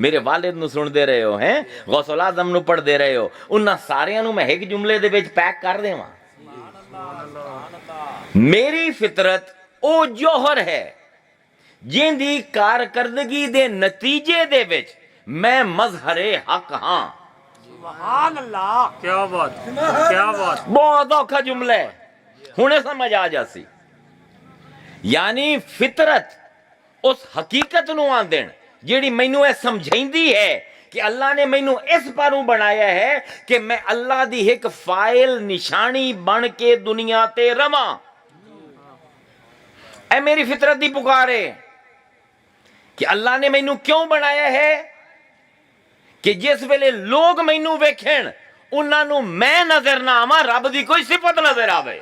ਮੇਰੇ ਵਾਲਿਦ ਨੂੰ ਸੁਣਦੇ ਰਹੇ ਹੋ, ਹੈ ਗੌਸੁਲ ਆਜ਼ਮ ਨੂੰ ਪੜ੍ਹਦੇ ਰਹੇ ਹੋ, ਉਹਨਾਂ ਸਾਰਿਆਂ ਨੂੰ ਮੈਂ ਇੱਕ ਜੁਮਲੇ ਦੇ ਵਿੱਚ ਪੈਕ ਕਰ ਦੇਵਾਂ। ਮੇਰੀ ਫਿਤਰਤ ਉਹ ਜੋਹਰ ਹੈ ਜਿੰਦੀ ਕਾਰਕਰਦਗੀ ਦੇ ਨਤੀਜੇ ਦੇ ਵਿੱਚ ਮੈਂ ਮਜ਼ਹਰੇ ਹੱਕ ਹਾਂ। ਸੁਭਾਨ ਅੱਲਾਹ, ਕੀ ਬਾਤ, ਕੀ ਬਾਤ। ਬਹੁਤ ਔਖਾ ਜੁਮਲਾ ਹੈ, ਹੁਣੇ ਸਮਝ ਆ ਜਾਸੀ। ਯਾਨੀ ਫਿਤਰਤ ਉਸ ਹਕੀਕਤ ਨੂੰ ਆਂਦਣ ਜਿਹੜੀ ਮੈਨੂੰ ਇਹ ਸਮਝਾਉਂਦੀ ਹੈ ਕਿ ਅੱਲਾ ਨੇ ਮੈਨੂੰ ਇਸ ਪਾਰੋਂ ਬਣਾਇਆ ਹੈ ਕਿ ਮੈਂ ਅੱਲਾ ਦੀ ਇੱਕ ਫਾਇਲ ਨਿਸ਼ਾਨੀ ਬਣ ਕੇ ਦੁਨੀਆ ਤੇ ਰਵਾਂ। ਇਹ ਮੇਰੀ ਫਿਤਰਤ ਦੀ ਪੁਕਾਰ ਹੈ ਕਿ ਅੱਲਾ ਨੇ ਮੈਨੂੰ ਕਿਉਂ ਬਣਾਇਆ ਹੈ ਕਿ ਜਿਸ ਵੇਲੇ ਲੋਕ ਮੈਨੂੰ ਵੇਖਣ ਉਹਨਾਂ ਨੂੰ ਮੈਂ ਨਜ਼ਰ ਨਾ ਆਵਾਂ, ਰੱਬ ਦੀ ਕੋਈ ਸਿਫਤ ਨਜ਼ਰ ਆਵੇ।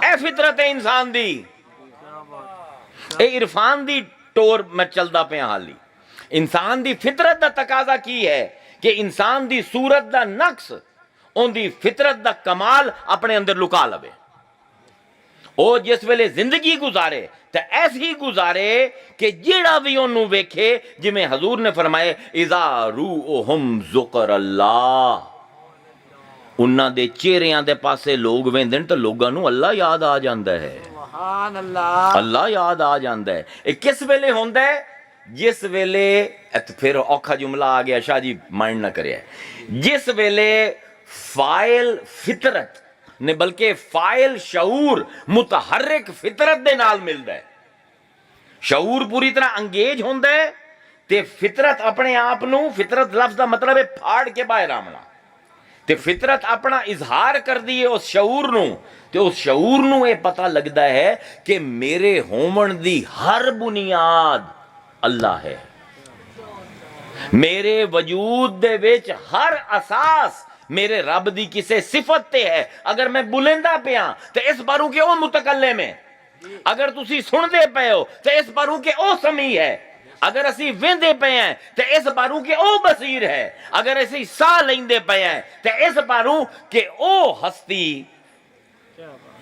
ਇਹ ਫਿਤਰਤ ਹੈ ਇਨਸਾਨ ਦੀ, ਇਹ ਇਰਫਾਨ ਦੀ ਟੋਰ ਮੈਂ ਚੱਲਦਾ ਪਿਆ ਹਾਲੀ। ਇਨਸਾਨ ਦੀ ਫਿਤਰਤ ਦਾ ਤਕਾਜ਼ਾ ਕੀ ਹੈ ਕਿ ਇਨਸਾਨ ਦੀ ਸੂਰਤ ਦਾ ਨਕਸ ਉਹਦੀ ਫਿਤਰਤ ਦਾ ਕਮਾਲ ਆਪਣੇ ਅੰਦਰ ਲੁਕਾ ਲਵੇ। ਉਹ ਜਿਸ ਵੇਲੇ ਜ਼ਿੰਦਗੀ ਗੁਜ਼ਾਰੇ ਤਾਂ ਐਸੀ ਗੁਜ਼ਾਰੇ ਕਿ ਜਿਹੜਾ ਵੀ ਉਹਨੂੰ ਵੇਖੇ, ਜਿਵੇਂ ਹਜ਼ੂਰ ਨੇ ਫਰਮਾਏ ਇਜ਼ਾ ਰੂਹੁਮ ਜ਼ੁਕਰ ਅੱਲਾਹ, ਉਹਨਾਂ ਦੇ ਚਿਹਰਿਆਂ ਦੇ ਪਾਸੇ ਲੋਕ ਵੇਂਦੇ ਨੇ ਤਾਂ ਲੋਕਾਂ ਨੂੰ ਅੱਲਾ ਯਾਦ ਆ ਜਾਂਦਾ ਹੈ। ਸੁਭਾਨ ਅੱਲਾਹ, ਅੱਲਾ ਯਾਦ ਆ ਜਾਂਦਾ ਹੈ। ਇਹ ਕਿਸ ਵੇਲੇ ਹੁੰਦਾ ਹੈ? ਜਿਸ ਵੇਲੇ, ਫਿਰ ਔਖਾ ਜੁਮਲਾ ਆ ਗਿਆ, ਸ਼ਾਹ ਜੀ ਮਾਈਂਡ ਨਾ ਕਰਿਆ, ਜਿਸ ਵੇਲੇ ਫਾਇਲ ਫਿਤਰਤ ਨੇ ਬਲਕਿ ਫਾਇਲ ਸ਼ਊਰ ਮੁਤਹਰਕ ਫਿਤਰਤ ਦੇ ਨਾਲ ਮਿਲਦਾ ਹੈ। ਸ਼ਊਰ ਪੂਰੀ ਤਰ੍ਹਾਂ ਅੰਗੇਜ ਹੁੰਦਾ ਹੈ ਤੇ ਫਿਤਰਤ ਆਪਣੇ ਆਪ ਨੂੰ, ਫਿਤਰਤ ਲਫ਼ਜ਼ ਦਾ ਮਤਲਬ ਹੈ ਫਾੜ ਕੇ ਬਾਹਰ ਆਉਣਾ, ਤੇ ਫਿਤਰਤ ਆਪਣਾ ਇਜ਼ਹਾਰ ਕਰਦੀ ਹੈ ਉਸ ਸ਼ਊਰ ਨੂੰ, ਤੇ ਉਸ ਸ਼ਊਰ ਨੂੰ ਇਹ ਪਤਾ ਲੱਗਦਾ ਹੈ ਕਿ ਮੇਰੇ ਹੋਵਣ ਦੀ ਹਰ ਬੁਨਿਆਦ ਅੱਲਾ ਹੈ। میرے وجود دے وچ ہر اساس میرے رب دی کسے صفت تے ہے. اگر میں بلندہ پیاں تے اس باروں کہ او متکلم ہے. اگر تسی سن دے پے ہو تے اس باروں کہ او سمیع ہے. اگر اسی ویندے پے ہیں تے اس باروں کہ او بصیر ہے. اگر اسی ساہ لیندے پے ہیں تے اس باروں کہ او ہستی.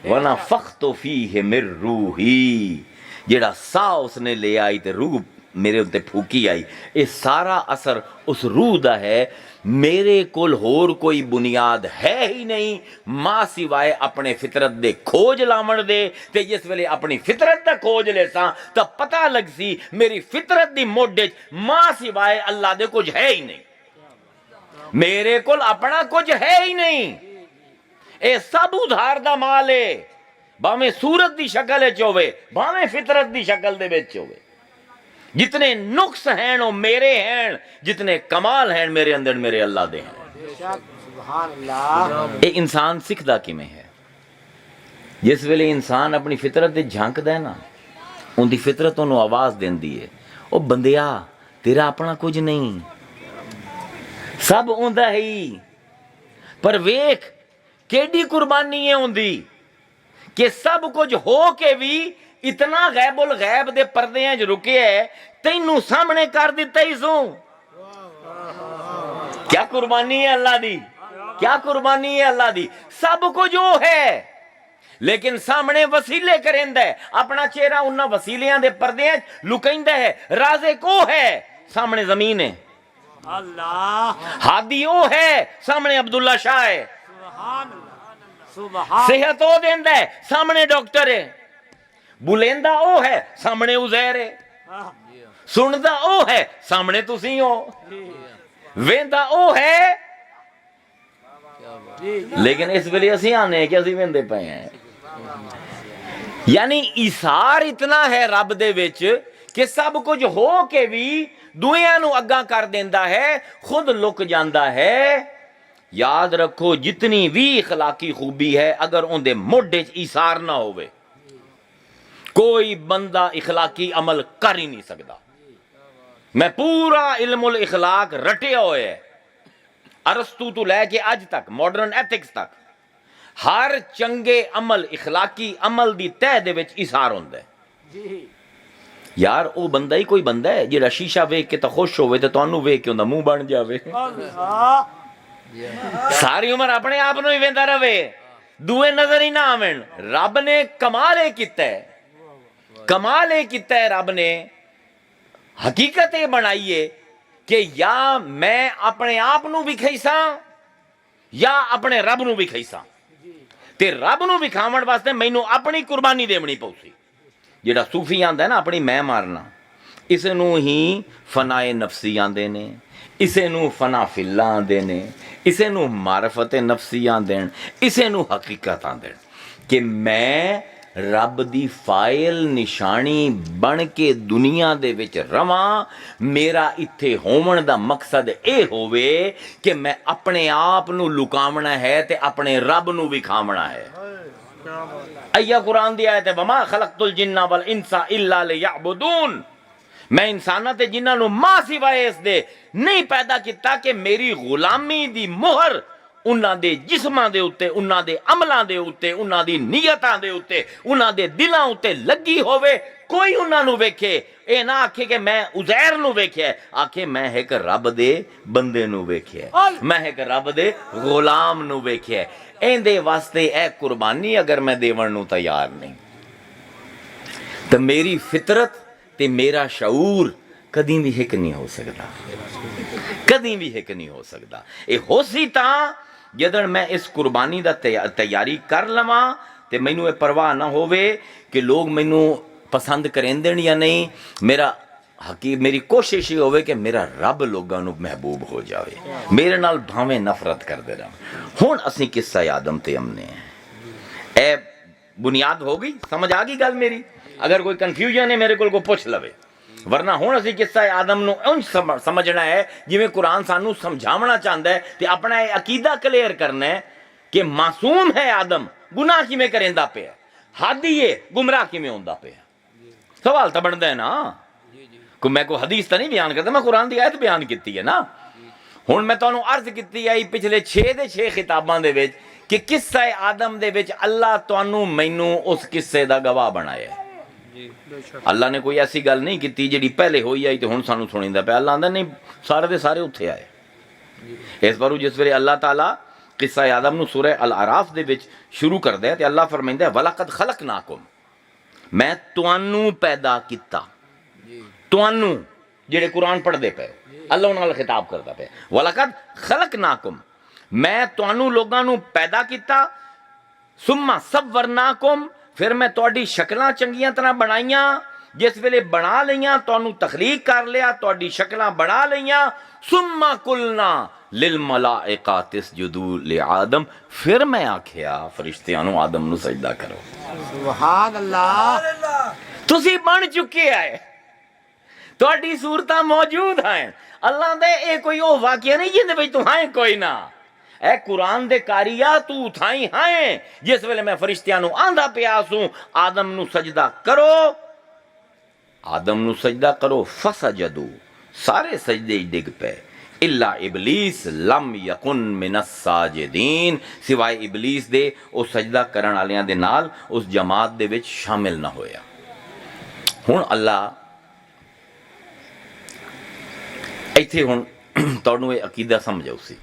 وَنَفَخْتُ فِيهِ مِن رُوحِي جیڑا ساہ اس نے لے آئی تے روح میرے انتے پھوکی آئی. یہ سارا اثر اس روح دا ہے. میرے کول ہور کوئی بنیاد ہے ہی نہیں ماں سوائے اپنے فطرت دے کھوج لاون دے. تے جس ویلے اپنی فطرت دا کھوج لے ساں تا پتہ لگ سی میری فطرت دی موڈے ماں سوائے اللہ دے کچھ ہے ہی نہیں. میرے کول اپنا کچھ ہے ہی نہیں. اے سب ادھار دا مال ہے. باویں صورت دی شکل وچ ہوے باویں فطرت دی شکل دے وچ ہوے. جتنے نقص ہیں وہ میرے ہیں. جتنے کمال ہیں میرے اندر میرے اللہ دے ہیں. سبحان اللہ. اے انسان سکھدا کیویں ہے؟ جس ویلے انسان اپنی فطرت دے جھانکدا ہے نا ان دی فطرت انہوں آواز دیندی ہے او بندیا تیرا اپنا کچھ نہیں سب اوندا ہی. پر ویکھ کیڑی قربانی ہے اندی کہ سب کچھ ہو کے بھی اتنا غیب الغیب دے پردے ہیں جو رکے ہے تینوں سامنے کر دیتا ہی سوں. کیا قربانی ہے اللہ دی, کیا قربانی ہے اللہ دی. سب کچھ وہ ہے لیکن سامنے وسیلے کریندا ہے. اپنا چہرہ انہاں وسیلیاں دے پردے ہیں لکیندا ہے. رازق وہ ہے سامنے زمین ہے. اللہ. ہادی وہ ہے سامنے عبداللہ شاہ ہے. سبحان اللہ. سبحان. صحت وہ دیندا ہے سامنے ڈاکٹر ہے. بلیندا او ہے سامنے عزیر ہے. سندا او ہے سامنے تسی ہو. ویندا او ہے لیکن اس ویلے اسی آنے ہیں کہ اسی ویندے پے ہیں. یعنی ایثار اتنا ہے رب دے وچ کہ سب کچھ ہو کے بھی دویاں نو اگاں کر دیندا ہے خود لک جاندا ہے. یاد رکھو جتنی بھی اخلاقی خوبی ہے اگر ان دے موڈے چ ایثار نہ ہوئے کوئی بندہ اخلاقی عمل کر ہی نہیں سکتا. میں پورا علم الاخلاق رٹیا ہوئے ہے ارسطو تو لے کے اج تک ماڈرن ایتھکس تک ہر چنگے عمل اخلاقی عمل دی تہ دے وچ ایثار ہوندا ہے. جی. یار او بندہ ہی کوئی بندہ ہے جیڑا شیشہ ویکھ کے تے خوش ہوئے تے تانوں ویکھ کے اوندا منہ بن جاوے. اللہ. ساری عمر اپنے آپ نو ہی ویندا رہے دوے نظر ہی نہ آویں. رب نے کمال اے کیتا ہے, کمال اے کیتا ہے رب نے. حقیقت یہ بنائی ہے کہ یا میں اپنے آپ نو وکھائیساں یا اپنے رب نو وکھائیساں. تے رب نو وکھاون واسطے مینوں اپنی قربانی دیونی پوسی. جیڑا صوفی آندا ہے نا اپنی میں مارنا اس نو ہی فنائے نفسی آندے نے, اسے نو فنا فی اللہ آندے نے, اسے نو معرفت نفسی آندے نے, اسے نو حقیقت آندے نے کہ میں رب دی فائل نشانی بن کے دنیا دے وچ رواں. میرا اتھے ہون دا مقصد اے ہوئے کہ میں اپنے آپ نو لکاونا ہے تے اپنے رب نو وکھاونا ہے. ایا قرآن دی آیت ہے وما خلقت الجن والانس الا لیعبدون. میں انساناں تے جنہاں نو ماں سوائے اس دے نہیں پیدا کیتا کہ میری غلامی دی مہر انہاں دے جسماں دے اتے, انہاں دے عملاں دے اتے, انہاں دی نیتاں دے اتے, انہاں دے دلاں اتے لگی ہوئے. کوئی انہاں نو ویکھے اے نہ آکھے کہ میں عزیر نو ویکھیا ہے, آکھے میں ایک رب دے بندے نو ویکھیا ہے, میں ایک رب دے غلام نو ویکھیا ہے. این دے واسطے اے قربانی اگر میں دیون نو تیار نہیں تو میری فطرت تے میرا شعور کدی بھی ہک نہیں ہو سکتا, کدی بھی ہک نہیں ہو سکتا. اے ہو سی تاں جدن میں اس قربانی دا تیاری کر لواں تے مینوں اے پرواہ نہ ہووے کہ لوگ مینوں پسند کریندن یا نہیں. میرا میری کوشش یہ ہوئے کہ میرا رب لوگاں نو محبوب ہو جاوے, میرے نال بھاویں نفرت کر دے رہا. ہن اسی قصہ آدم تے امنے ہیں. اے بنیاد ہو گئی, سمجھ آ گئی گل میری؟ اگر کوئی کنفیوژن ہے میرے کو پوچھ لوے, ورنہ ہن اسی قصہ آدم نو اونج سمجھنا ہے جویں قرآن سانو سمجھاونا چاہندا ہے تے اپنا یہ عقیدہ کلیئر کرنا ہے کہ معصوم ہے آدم, گناہ کیویں کریندا پیا, ہادی ہے گمراہ کیویں ہوندا پیا. سوال تو بندا ہے نا. میں کوئی حدیث تو نہیں بیان کرتا، میں قرآن دی آیت بیان کیتی ہے نا. ہن میں تانوں عرض کیتی آئی پچھلے 6 دے 6 خطاباں دے وچ کہ قصہ آدم دے وچ اللہ تانوں مینوں اس قصے دا گواہ بنایا ہے. اللہ نے کوئی ایسی گل نہیں کیتی جڑی پہلے ہوئی آئی تے ہن سانوں سنیندا پیا. اللہ آندا نہیں سارے دے سارے اتھے آئے. اس بارو جس ویلے اللہ تعالیٰ قصہ آدم نو سورہ الاعراف دے وچ شروع کردا ہے تے اللہ فرمیندا ہے وَلَقَدْ خَلَقْنَاكُمْ، میں تانوں پیدا کیتا. تانوں جڑے قرآن پڑھ دے پے اللہ نال خطاب کردا پیا. وَلَقَدْ خَلَقْنَاكُمْ، میں تانوں لوگاں نو پیدا کیتا. ثُمَّ صَوَّرْنَاكُمْ، پھر میں تہاڈی شکلاں چنگیاں طرح بنائیاں. جس ویلے بنا لیاں تانوں تخلیق کر لیا، تہاڈی شکلاں بنا لیاں. ثُمَّ قُلْنَا لِلْمَلَائِكَةِ اسْجُدُوا لِآدَمَ، پھر میں آکھیا فرشتیاں نو آدم نو سجدہ کرو. سبحان اللہ. تسی بن چکے آئے، تہاڈی صورتاں موجود ہیں. اللہ دے اے کوئی او واقعہ نہیں جن دے وچ تو ہیں کوئی نہ. اے قرآن دے کاریا تو تھائیں ہیں. جس ویلے میں فرشتیاں نو آندا پیا سوں آدم نو سجدہ کرو، آدم نو سجدہ کرو. فسجدو، سارے سجدے ڈگ پے. الا ابلیس لم یکن من الساجدین، سوائے ابلیس دے او سجدہ کرن والیاں دے نال اس جماعت دے وچ شامل نہ ہویا. ہن اللہ ایتھے ہن تانوں یہ عقیدہ سمجھاؤ سی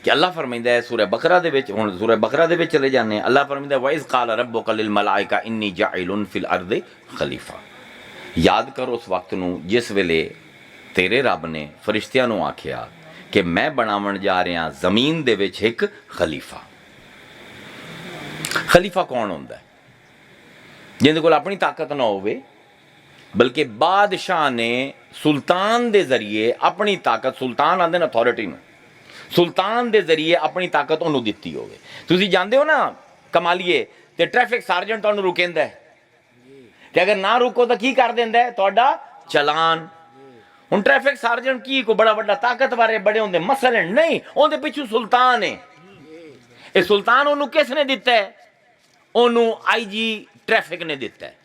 کہ اللہ فرمائندا ہے سورہ بقرہ دے وچ. ہن سورہ بقرہ دے وچ چلے جانے. اللہ فرمائندا ہے وَإِذْ قَالَ رَبُّكَ لِلْمَلَائِكَةِ إِنِّي جَاعِلٌ فِي الْأَرْضِ خلیفہ. یاد کرو اس وقت نو جس ویلے تیرے رب نے فرشتیاں نو آکھیا کہ میں بناون جا رہا زمین دے وچ ایک خلیفہ. خلیفہ کون ہوندا ہے؟ جن دے کول اپنی طاقت نہ ہوئے بلکہ بادشاہ نے سلطان دے ذریعے اپنی طاقت، سلطان آندے نا اتھارٹی نو، سلطان دے ذریعے اپنی طاقت انہوں دتی ہوئے. تسی جاندے ہو نا کمالیے تے ٹریفک سارجنٹ تانوں روکیندا ہے کہ اگر نہ روکو تو کی کر دیندا ہے تہاڈا چلان. ہن ٹریفک سارجنٹ کی کو بڑا بڑا طاقتور ہے بڑے ہوندے، مثلا نہیں اون دے پیچھے سلطان ہے. اے سلطان انہوں کس نے دیتا ہے؟ انہوں آئی جی ٹریفک نے دیتا ہے.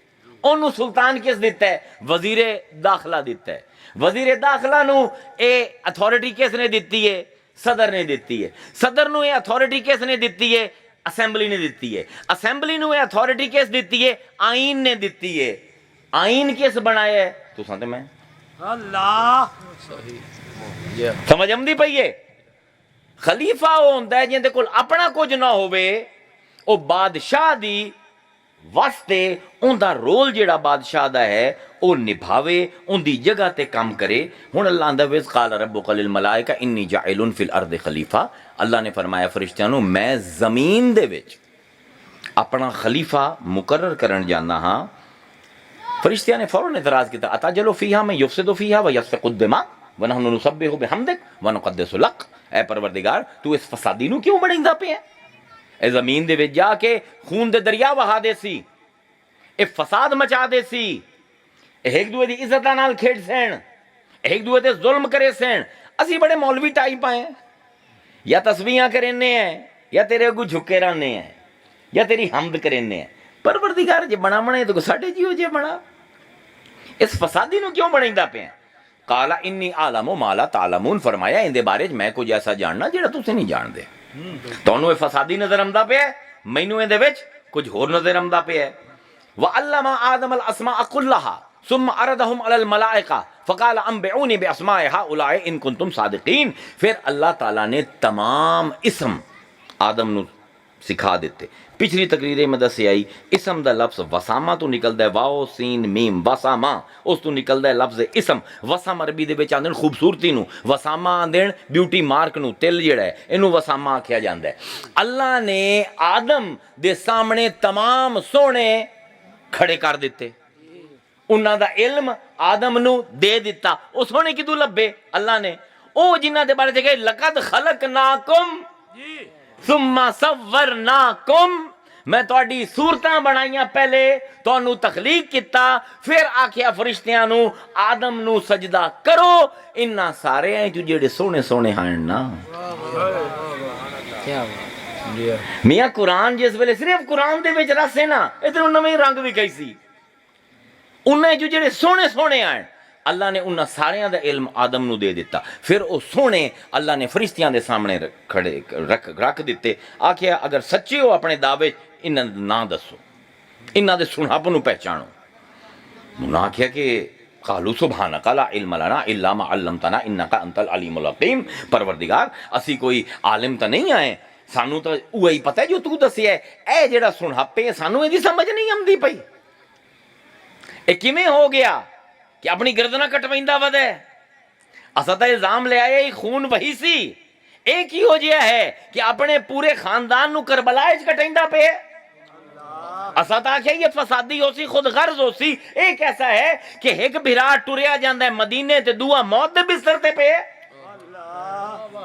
انہوں سلطان کس دیتا ہے؟ وزیر داخلہ دیتا ہے. وزیر داخلہ نو اے اتھارٹی کس نے دیتی ہے؟ صدر نے دیتی ہے. صدر نو اے اتھارٹی کس نے دیتی ہے؟ اسمبلی نے دیتی ہے. اسمبلی نو اے اتھارٹی کس دیتی ہے؟ آئین نے دیتی ہے. آئین کس بنایا ہے؟ تو سنتے میں اللہ. سمجھ آمدی پئی ہے؟ خلیفہ وہ ہوندا ہے جن دے کول اپنا کچھ نہ ہوئے، او بادشاہ دی واسطے ان دا رول جیڑا بادشاہ دا ہے او نبھاوے، ان دی جگہ تے کام کرے. ہن اللہ اندر وِذْ قَالَ رَبُّكَ لِلْمَلَائِكَةِ إِنِّي جَاعِلٌ فِي الْأَرْضِ خلیفہ. اللہ نے فرمایا فرشتیاں نو میں زمین دے وچ اپنا خلیفہ مقرر کرن جانا ہاں. فرشتیاں نے فوراً اعتراض کیتا اَتَجْعَلُ فِيهَا مَن يُفْسِدُ فِيهَا وَيَسْفِكُ الدِّمَاءَ وَنَحْنُ نُسَبِّحُ بِحَمْدِكَ وَنُقَدِّسُ لَكَ. اے پروردگار تو اس فسادی نو کیوں بڑھیندا پیا؟ اے زمین دے وچ جا کے خون دے دریا وہا دے سی، اے فساد مچا دے سی، ایک دوے دی عزتاں نال کھیڈ سین، ایک دوے تے ظلم کرے سین. اسی بڑے مولوی ٹائپ آئے یا تسبیحاں کرینے ہیں یا تیرے اگوں جھکے رہنے ہیں یا تیری حمد کرینے ہیں. پروردگار جے بنا بنے تو ساڈے جیو جے بنا، اس فسادی نو کیوں بڑھیندا پیا؟ قال انی اعلم ما لا تعلمون، فرمایا ان دے بارے میں کچھ ایسا جاننا جڑا تسی نہیں جان دے. تانوں اے فسادی نظر آندا پیا، مینوں ان دے وچ کچھ ہور نظر آندا پیا. وعلم آدم الاسماء كلها ثم عرضهم على الملائكة فقال انبئوني باسماء هؤلاء ان كنتم صادقین. پھر اللہ تعالیٰ نے تمام اسم آدم نو سکھا دیتے. پچھلی تقریر میں دسی آئی اسم دا لفظ وسامہ تو نکلدا ہے، واو سین میم وسامہ، اس تو نکلدا ہے لفظ اسم. وسم عربی دے وچ آندے خوبصورتی نو، وسامہ آندے بیوٹی مارک نو، تل جڑا ہے اینو وسامہ آکھیا جاندا ہے. اللہ نے آدم دے سامنے تمام سونے کھڑے کر دیتے، انہاں دا علم آدم نو دے دیتا. او سونے کدوں لبے؟ اللہ نے او جنہاں دے بارے کہ لقد خلقناکم ثم صورناکم، میں تہاڈی صورتاں بنائیاں پہلے، تانوں تخلیق کیتا، پھر آکھیا فرشتیاں نو آدم نو سجدہ کرو. انہاں سارے ہیں جو جڑے سونے سونے ہیں نا. میاں قرآن جس ویلے صرف قرآن دے وچ رسے نا ادھر نویں رنگ بھی کئی سی. انہیں جو جڑے سونے سونے ہیں اللہ نے انہاں ساریاں دا علم آدم نو دے دیتا. پھر او سونے اللہ نے فرشتیاں دے سامنے کھڑے رکھ دیتے. آکھیا اگر سچے ہو اپنے دعوے انہاں دا نام دسو, انہاں دے سنہاپ نو پہچانو. انہاں آکھیا کہ قالوا سبحانک لا علم لنا الا ما علمتنا انک انت العلیم الحکیم. پروردگار اسی کوئی عالم تا نہیں آئے, سانو تو اوہی پتہ ہے جو تو دسیا ہے. اے جڑا سنہاپے سانو ایدی سمجھ نہیں آمدی پئی. اے کیویں ہو گیا کہ اپنی گردناں کٹویندا ودے. اساں تا الزام لے آئے خون وہی سی. اے کی ہو جیا ہے کہ اپنے پورے خاندان نو کربلا وچ کٹیندا پے. اساں تا آکھیا یہ فسادی ہو سی, خود غرض ہو سی. اے کیسا ہے کہ ایک بھرا ٹریا جاندا ہے مدینے تے دوسرا موت دے بستر تے پے.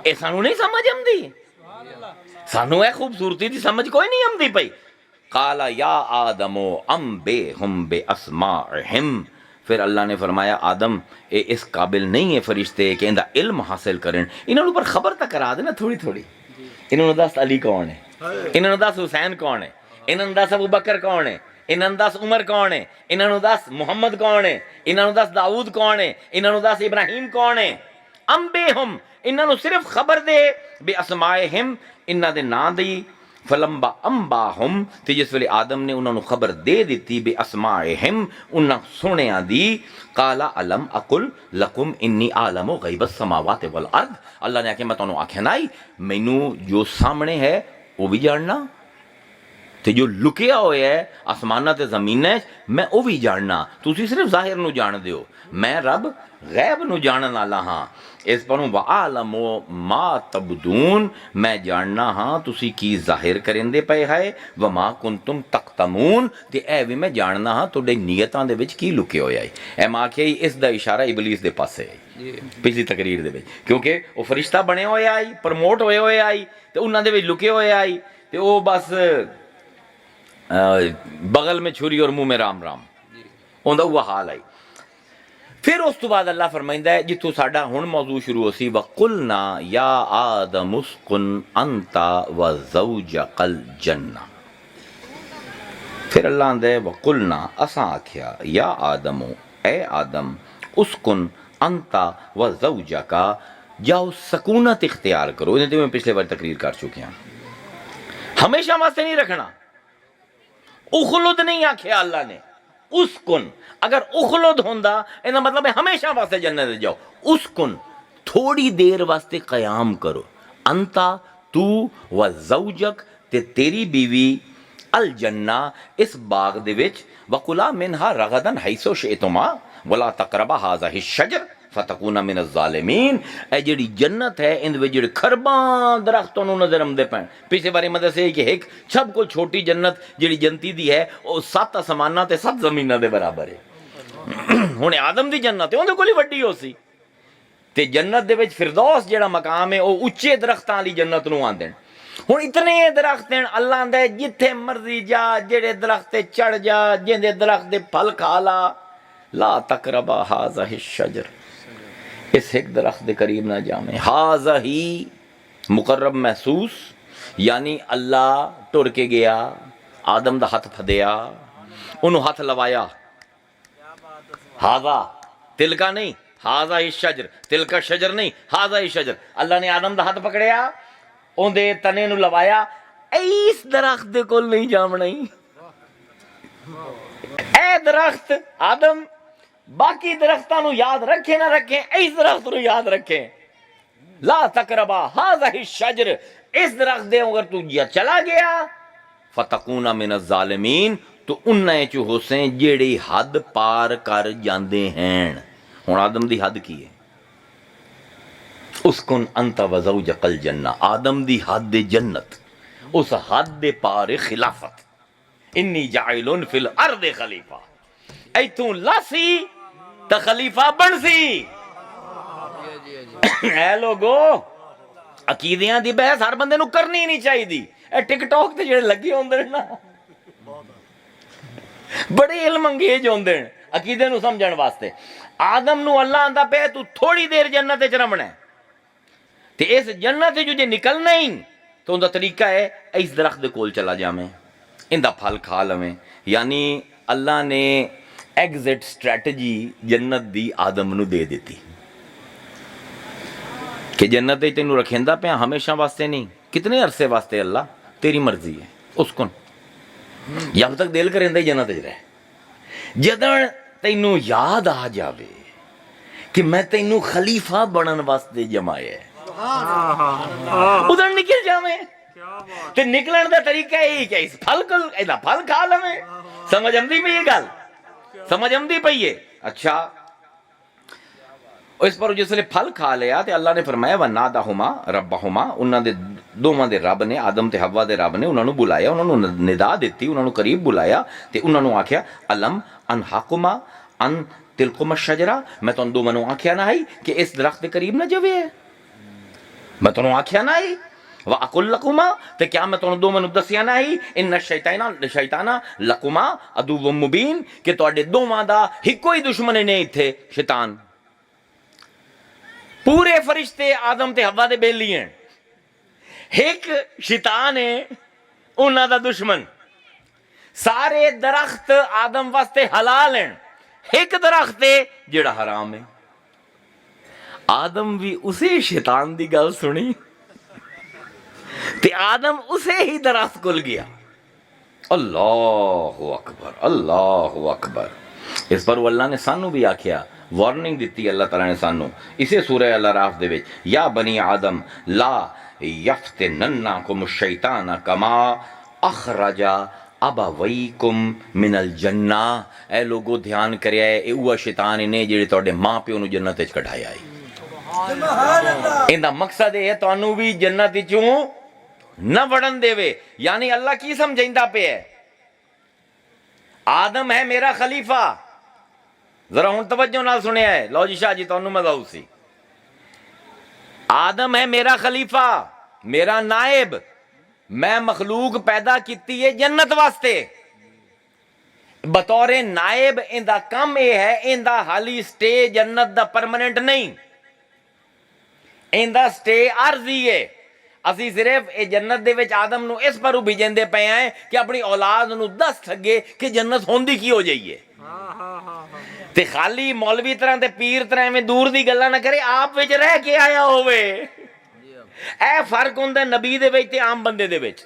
اے سانو نہیں سمجھ آمدی. سانو اے خوبصورتی دی سمجھ کوئی نہیں آمدی پئی. قال یا آدم انبئہم باسمائہم. پھر اللہ نے فرمایا آدم اے اس قابل نہیں ہے فرشتے کہ اندہ علم حاصل کریں. انہوں نے پر خبر تک کرا دینا تھوڑی تھوڑی. انہوں نے دس علی کون ہے, انہوں نے دس حسین کون ہے, انہوں نے دس ابو بکر کون ہے, انہوں نے دس عمر کون ہے, انہوں نے دس محمد کون ہے, انہوں نے دس داؤد کون ہے, انہوں نے دس ابراہیم کون ہے. انبئہم انہوں نے صرف خبر دے باسمائہم انہوں نے نا دی. فلمبا انباہم تے جس ویلے آدم نے انہوں نے خبر دے دیتی بے اسمائہم انہوں سنیا دی. قال علم اقل لکم انی عالم غیب السماوات والارض. اللہ نے آکھے میں تانوں آکھیا نائی مینوں جو سامنے ہے وہ بھی جاننا تے جو لکیا ہویا ہے آسمانہ تے زمینہ میں وہ بھی جاننا. تسی صرف ظاہر نو جان دیو, میں رب غیب نو جانن والا ہاں. اس پروں وعالم ما تبدون میں جاننا ہاں تسی کی ظاہر کرندے پئے ہے. وما کنتم تکتمون تے اے بھی میں جاننا ہاں تہاڈے نیتاں دے وچ کی لکیا ہویا ہے. اے ماں کہ اس دا اشارہ ابلیس دے پاسے ہے پچھلی تقریر دے وچ, کیونکہ وہ فرشتہ بنے ہوئے آئی, پرموٹ ہوئے ہوئے آئی تے انہاں دے وچ لکے ہوئے آئی تے وہ بس بغل میں چھری اور منہ میں رام رام اوندا وہ حال آئی. پھر اس تو بعد اللہ فرمائندہ ہے جتوں ساڈا ہن موضوع شروع ہو سی وقلنا یا آدم اسکن انت وزوجک الجنہ. پھر اللہ آندا ہے وقلنا اساں آکھیا یا آدم اے آدم اسکن انت وزوجک جاؤ سکونت اختیار کرو. انہیں تو میں پچھلے بار تقریر کر چکے ہیں. ہمیشہ واسطے نہیں رکھنا. اخلد نہیں آکھیا اللہ نے, اسکن. اگر اخلد ہوندا انہا مطلب ہے ہمیشہ واسطے جنت جاؤ. اسکن تھوڑی دیر واسطے قیام کرو. انتا تو و زوجک تے تیری بیوی الجنہ اس باغ دے وچ وکلا منہا رغدن حیثو شئتما ولا تقربا ھذا الشجر فتکونا من الظالمین. اے جڑی جنت ہے ان وچ جڑے خرباں درختوں نو نظر آمدے پین. پچھلے بارے مدد سے کہ ایک سب کو چھوٹی جنت جڑی جنتی دی ہے وہ 7 آسماناں تے 7 زمیناں دے برابر ہے. ہن آدم دی جنت ہے اون دے کولی وڈی ہو سی تے جنت دے وچ فردوس جڑا مقام ہے وہ اونچے درختاں والی جنت نو آندے. ہن اتنے درخت ہیں اللہ آندا ہے جتھے مرضی جا, جڑے درخت تے چڑھ جا, جیندے درخت دے پھل کھا لا. لا تقربا ھذا الشجر اس ایک درخت دے قریب نہ جامیں. ھذا ہی مقرب محسوس یعنی اللہ ٹر کے گیا, آدم دا ہاتھ پھدیا, انہوں ہاتھ لوایا. ھذا تل کا نہیں, ھذا الشجر تل کا شجر نہیں, ھذا الشجر. اللہ نے آدم دا ہاتھ پکڑیا, اون دے تنے نو لوایا. اس درخت دے کول نہیں جامنا ہی. اے درخت آدم باقی درختاں نو یاد رکھے نہ رکھیں, اس درخت نو یاد رکھیں. لا تقربا ھذا الشجر اس درخت دے اگر تو چلا گیا فتکونا من الظالمین تو انہیں چو حسین جیڑی حد پار کر جاندے ہیں. ہن آدم دی حد کی ہے؟ اسکن انت وزوجک الجنہ. آدم دی حد جنت, اس حد دے پار خلافت. انی جاعل فی الارض خلیفہ. ایتھوں لاسی تا خلیفہ بن سی. اے لوگو عقیدیاں دی بحث ہر بندے نو کرنی نہیں چاہی دی. اے ٹک ٹاک تے جڑے لگے ہوندے نا بڑے علم انگیز ہوندے عقیدے نو سمجھن واسطے. آدم نو اللہ آندا پہ تو تھوڑی دیر جنت وچ رہنا ہے تے اس جنت جو جے نکلنا ہی تو ان دا طریقہ ہے اس درخت دے کول چلا جاویں, ان دا پھل کھا لویں. یعنی اللہ نے ਐਗਜ਼ਿਟ ਸਟ੍ਰੈਟਜੀ ਜੰਨਤ ਦੀ ਆਦਮ ਨੂੰ ਦੇ ਦਿੱਤੀ کہ جنت تینوں رکھیندا پیا ہمیشہ واسطے نہیں، کتنے عرصے واسطے اللہ تیری مرضی ہے، اسکن جب تک دل کریندا جنت وچ رہ، جدن تینوں یاد آ جاوے کہ میں تینوں خلیفہ بنن واسطے جمایا ہے، ادھر نکل جاویں تے نکلن دا طریقہ یہی کہ اس پھل کھا لویں. سمجھ آندی پئی یہ گل؟ سمجھ آندی پئی ہے؟ اچھا اس پر جس نے پھل کھا لیا تے اللہ نے فرمایا وَنَادَهُمَا رَبَّهُمَا، انہاں دے دوواں دے رب نے، آدم تے حوا دے رب نے انہاں نوں بلایا، انہاں نوں ندا دتی، انہاں نوں قریب بلایا تے انہاں نوں آکھیا الم انہاکما ان تلکما الشجرہ، میں تانوں دوواں نوں آکھیا نہ ہے کہ اس درخت دے قریب نہ جاوے، میں تانوں آکھیا نہ ہے وَأَقُلْ لَكُمَا، تے کیا میں تانوں دوواں نوں دسیا نہ ہے ان الشیطان لَكُمَا عَدُوٌّ مُبِینٌ، کہ تواڈے دوواں دا ہکو ہی دشمن نے ایتھے شیطان. پورے فرشتے آدم تے حوا دے بیلی ہیں، ایک شیطان ہے انہاں دا دشمن. سارے درخت آدم واسطے حلال ہیں، ایک درخت ہے جڑا حرام ہے. آدم بھی اسی شیطان دی گل سنی تے آدم اسے ہی درخت کل گیا. اللہ اکبر، اللہ اکبر. اس پر اللہ نے سانو بھی آکھیا، وارننگ دیتی اللہ تعالیٰ نے سانو اسے سورہ الاعراف دے وچ، یا بنی آدم لا یفتننکم الشیطان کما اخرج ابویکم من الجنہ. اے لوگو دھیان کریا ہے، اے اوہ شیطان نے جڑے تواڈے ماں پیو نو جنت وچ کڈھایا ہے. ایندا مقصد ہے تانوں بھی جنت وچوں نہ وڑن دے وے. یعنی اللہ کی سمجھیندا پیا ہے؟ آدم ہے میرا خلیفہ. ذرا ہوں توجہ نال سنیا ہے، لو جی شاہ جی تانوں مزہ سی. آدم ہے میرا خلیفہ، میرا نائب. میں مخلوق پیدا کیتی ہے جنت واسطے بطور نائب. ایندا کم یہ ہے، ایندا حالی سٹے جنت دا پرماننٹ نہیں، ایندا سٹے عارضی ہے. اسی صرف اے جنت دے وچ آدم نو اس پر بھیجندے پے ہیں کہ اپنی اولاد نو دس سکے کہ جنت ہوندی کی ہو جائیے. تے خالی مولوی طرح تے پیر طرح میں دور دی گلا نہ کرے، آپ وچ رہ کے آیا ہوئے. اے فرق ہوندا نبی دے وچ تے عام بندے دے وچ.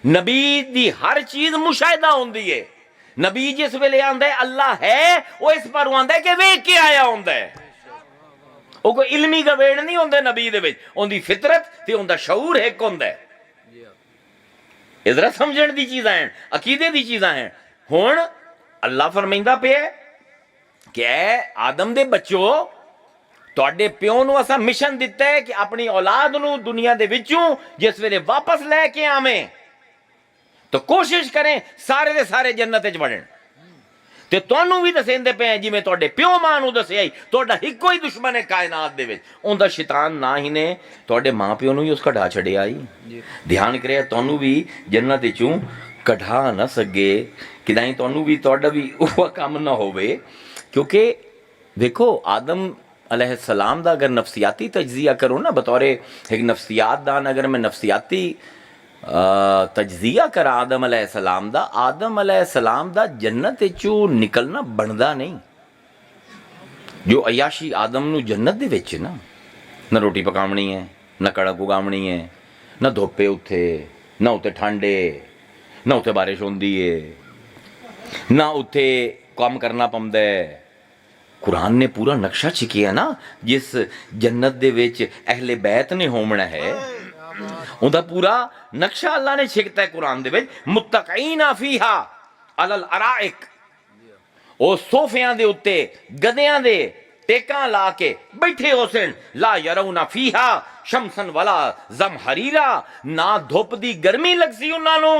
نبی دی ہر چیز مشاہدہ ہوندی ہے. نبی جس ویلے آندا ہے اللہ ہے، وہ اس پر آندا ہے کہ ویکھ کے آیا ہوندا ہے. وہ کوئی علمی گویڑ نہیں ہوندا نبی دے وچ، اون دی فطرت تے اون دا شعور ایک ہوندا ہے. ادھر سمجھن دی چیزاں ہیں، عقیدے دی چیزاں ہیں. ہن اللہ فرمائندا پیا کہ اے آدم دے بچو، تواڈے پیو نو اساں مشن دتا ہے کہ اپنی اولاد نو دنیا دے وچوں جس ویلے واپس لے کے آویں تو کوشش کریں سارے دے سارے جنت وچ وڑن. تے تانوں بھی دسیندے پے جی میں تواڈے پیو ماں نو دسیا ہی تواڈا ہکو ہی دشمن ہے کائنات دے وچ. اوندا شیطان نہ ہی نے تواڈے ماں پیو نو ہی اس کڈھا چھڈیا ہی. دھیان کریا تانوں بھی جنت وچوں کڈھا نہ سکے، کدائیں تانوں بھی تواڈا بھی وہ کام نہ ہوے. کیونکہ دیکھو آدم علیہ السلام دا اگر نفسیاتی تجزیہ کرو نا، بطور ایک نفسیات دان اگر میں نفسیاتی تجزیہ کرا آدم علیہ السلام دا، آدم علیہ السلام دا جنت چو نکلنا بندا نہیں. جو عیاشی آدم نو جنت دے وچ نا، نہ روٹی پکاونی ہے، نہ کڑک اگاونی ہے، نہ دھوپے اتھے، نہ اتھے ٹھنڈے، نہ اتھے بارش ہوندی ہے، نہ اتھے کام کرنا پمدا ہے. قرآن نے پورا نقشہ چھکیا نا جس جنت دے وچ اہل بیت نے ہومنا ہے، اون دا پورا نقشہ اللہ نے چھکتا ہے قرآن دے وچ. متقین فیہا علی الارائک، او صوفیاں دے اتے گدیاں دے ٹیکاں لا کے بیٹھے ہو سن. لا یرون فیہا شمسن ولا زمہریرا، نہ دھوپ دی گرمی لگ سی انہاں نو،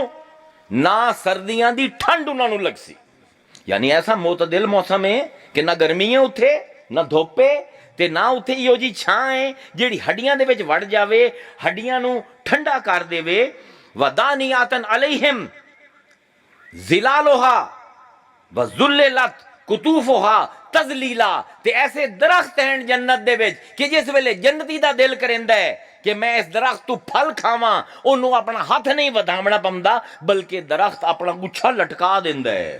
نہ سردیاں دی ٹھنڈ انہاں نو لگ سی. یعنی ایسا معتدل موسم ہے کہ نہ گرمی ہے اتھے، نہ دھوپے تے نہ اتھے ایہو جی چھاں ہے جیڑی ہڈیاں دے وچ وڑ جاوے، ہڈیاں نو ٹھنڈا کر دے وے. ودانیاتن علیہم ظلالھا وذللت قطوفھا تذلیلا. تے ایسے درخت ہیں جنت دے وچ کہ جس ویلے جنتی دا دل کریندا ہے کہ میں اس درخت تو پھل کھاواں، انہوں اپنا ہاتھ نہیں ودھاونا پمدا بلکہ درخت اپنا گچھا لٹکا دیندا ہے.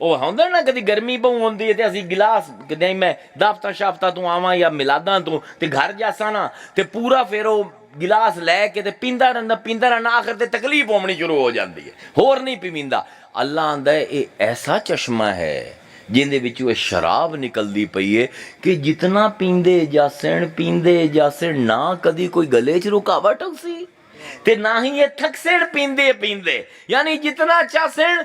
ਉਹ ਹੁੰਦਾ ਨਾ ਕਦੀ ਗਰਮੀ ਬਹੁ ਹੁੰਦੀ ਹੈ ਤੇ ਅਸੀਂ ਗਿਲਾਸ ਕਿਤੇ ਮੈਂ ਦਾਫਤਾ ਸ਼ਾਫਤਾ ਤੋਂ ਆਵਾਂ ਜਾਂ ਮਿਲਾਦਾਂ ਤੋਂ ਤੇ ਘਰ ਜਾਸਾਂ ਨਾ ਤੇ ਪੂਰਾ ਫਿਰ ਉਹ ਗਿਲਾਸ ਲੈ ਕੇ ਤੇ ਪੀਂਦਾ ਰਹਿੰਦਾ ਆਖਰ ਤੇ ਤਕਲੀਫ ਹੋਣੀ ਸ਼ੁਰੂ ਹੋ ਜਾਂਦੀ ਹੈ, ਹੋਰ ਨਹੀਂ ਪੀਂਦਾ। ਅੱਲਾ ਆਂਦਾ ਇਹ ਐਸਾ ਚਸ਼ਮਾ ਹੈ ਜਿੰਦੇ ਵਿੱਚੋਂ ਇਹ ਸ਼ਰਾਬ ਨਿਕਲਦੀ ਪਈ ਹੈ ਕਿ ਜਿਤਨਾ ਪੀਂਦੇ ਜਾਸਣ ਨਾ ਕਦੀ ਕੋਈ ਗਲੇ 'ਚ ਰੁਕਾਵਟ ਸੀ ਤੇ ਨਾ ਹੀ ਇਹ ਥਕਸਣ ਪੀਂਦੇ ਯਾਨੀ ਜਿਤਨਾ ਚਾਸਣ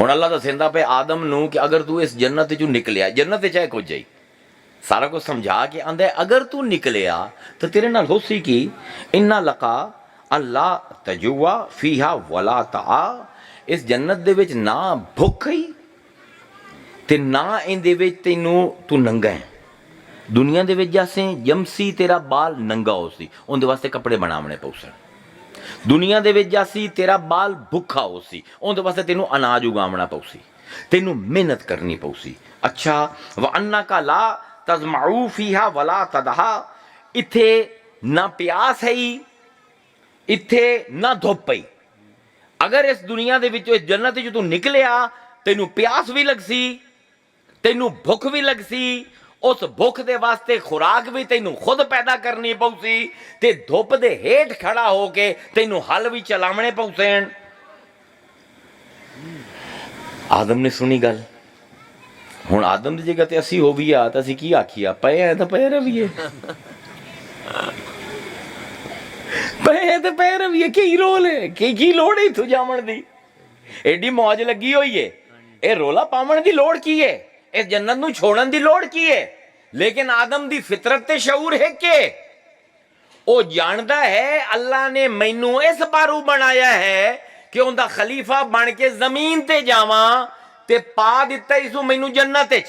ਹੁਣ ਅੱਲਾ ਦੱਸਦਾ ਪਿਆ ਆਦਮ ਨੂੰ ਕਿ ਅਗਰ ਤੂੰ ਇਸ ਜੰਨਤ ਚੋਂ ਨਿਕਲਿਆ, ਜੰਨਤ ਚਾਹੇ ਕੁਝ ਜਾਈ, ਸਾਰਾ ਕੁਝ ਸਮਝਾ ਕੇ ਆਂਦਾ ਅਗਰ ਤੂੰ ਨਿਕਲਿਆ ਤਾਂ ਤੇਰੇ ਨਾਲ ਹੋਸੀ ਕੀ, ਇੰਨਾ ਲਕਾ ਅੱਲਾ ਤਜੂਆ ਫੀਹਾ ਵਲਾ ਤਾ, ਇਸ ਜੰਨਤ ਦੇ ਵਿੱਚ ਨਾ ਭੁੱਖ ਹੀ ਤੇ ਨਾ ਇਹਦੇ ਵਿੱਚ ਤੈਨੂੰ ਤੂੰ ਨੰਗਾ ਹੈ। ਦੁਨੀਆ ਦੇ ਵਿੱਚ ਜਾਸੇ ਜਮਸੀ ਤੇਰਾ ਬਾਲ ਨੰਗਾ ਹੋ ਸੀ, ਉਹਦੇ ਵਾਸਤੇ ਕੱਪੜੇ ਬਣਾਉਣੇ ਪਊ ਸਨ। ਦੁਨੀਆ ਦੇ ਵਿੱਚ ਜਾਸੀ ਤੇਰਾ ਬਾਲ ਭੁੱਖਾ ਹੋ ਸੀ, ਉਹਦੇ ਵਾਸਤੇ ਤੈਨੂੰ ਅਨਾਜ ਉਗਾਉਣਾ ਪਊ ਸੀ, ਤੈਨੂੰ ਮਿਹਨਤ ਕਰਨੀ ਪਊ ਸੀ। ਅੱਛਾ ਵ ਅੰਨਾ ਕਾ ਲਾ ਤਜ਼ਮਾਊ ਫੀਹਾ ਵਲਾ ਤਦਹਾ, ਇੱਥੇ ਨਾ ਪਿਆਸ ਹੈ, ਇੱਥੇ ਨਾ ਧੁੱਪ ਪਈ। ਅਗਰ ਇਸ ਦੁਨੀਆ ਦੇ ਵਿੱਚੋਂ ਇਸ ਜੰਨਤ 'ਚ ਤੂੰ ਨਿਕਲਿਆ, ਤੈਨੂੰ ਪਿਆਸ ਵੀ ਲੱਗ ਸੀ, ਤੈਨੂੰ ਭੁੱਖ ਵੀ ਲੱਗ ਸੀ, ਉਸ ਭੁੱਖ ਦੇ ਵਾਸਤੇ ਖੁਰਾਕ ਵੀ ਤੈਨੂੰ ਖੁਦ ਪੈਦਾ ਕਰਨੀ ਪਊ ਸੀ, ਤੇ ਧੁੱਪ ਦੇ ਹੇਠ ਖੜਾ ਹੋ ਕੇ ਤੈਨੂੰ ਹਲ ਵੀ ਚਲਾਵਣੇ ਪਊ ਸਨ। ਆਦਮ ਨੇ ਸੁਣੀ ਗੱਲ। ਹੁਣ ਆਦਮ ਦੀ ਜਗ੍ਹਾ ਤੇ ਅਸੀਂ ਹੋਵੀਏ ਤਾਂ ਅਸੀਂ ਕੀ ਆਖੀਏ, ਪਏ ਆ ਤਾਂ ਪਏ ਰਹੀਏ, ਪਏ ਤੇ ਪਏ ਰਹੀਏ, ਕੀ ਰੋਲ ਹੈ, ਕੀ ਲੋੜ ਹੈ ਇੱਥੋਂ ਜਾਵਣ ਦੀ, ਐਡੀ ਮੌਜ ਲੱਗੀ ਹੋਈ ਹੈ, ਇਹ ਰੋਲਾ ਪਾਵਣ ਦੀ ਲੋੜ ਕੀ ਹੈ, ਇਸ ਜੰਨਤ ਨੂੰ ਛੋੜਨ ਦੀ ਲੋੜ ਕੀ ਹੈ। ਲੇਕਿਨ ਆਦਮ ਦੀ ਫਿਤਰਤ ਤੇ ਸ਼ਊਰ ਹੈ ਕਿ ਉਹ ਜਾਣਦਾ ਹੈ ਅੱਲਾ ਨੇ ਮੈਨੂੰ ਇਸ ਬਾਰੂ ਬਣਾਇਆ ਹੈ ਕਿ ਉਹਦਾ ਖਲੀਫਾ ਬਣ ਕੇ ਜ਼ਮੀਨ ਤੇ ਜਾਵਾਂ, ਤੇ ਪਾ ਦਿੱਤਾ ਇਸੂ ਮੈਨੂੰ ਜੰਨਤ ਵਿੱਚ।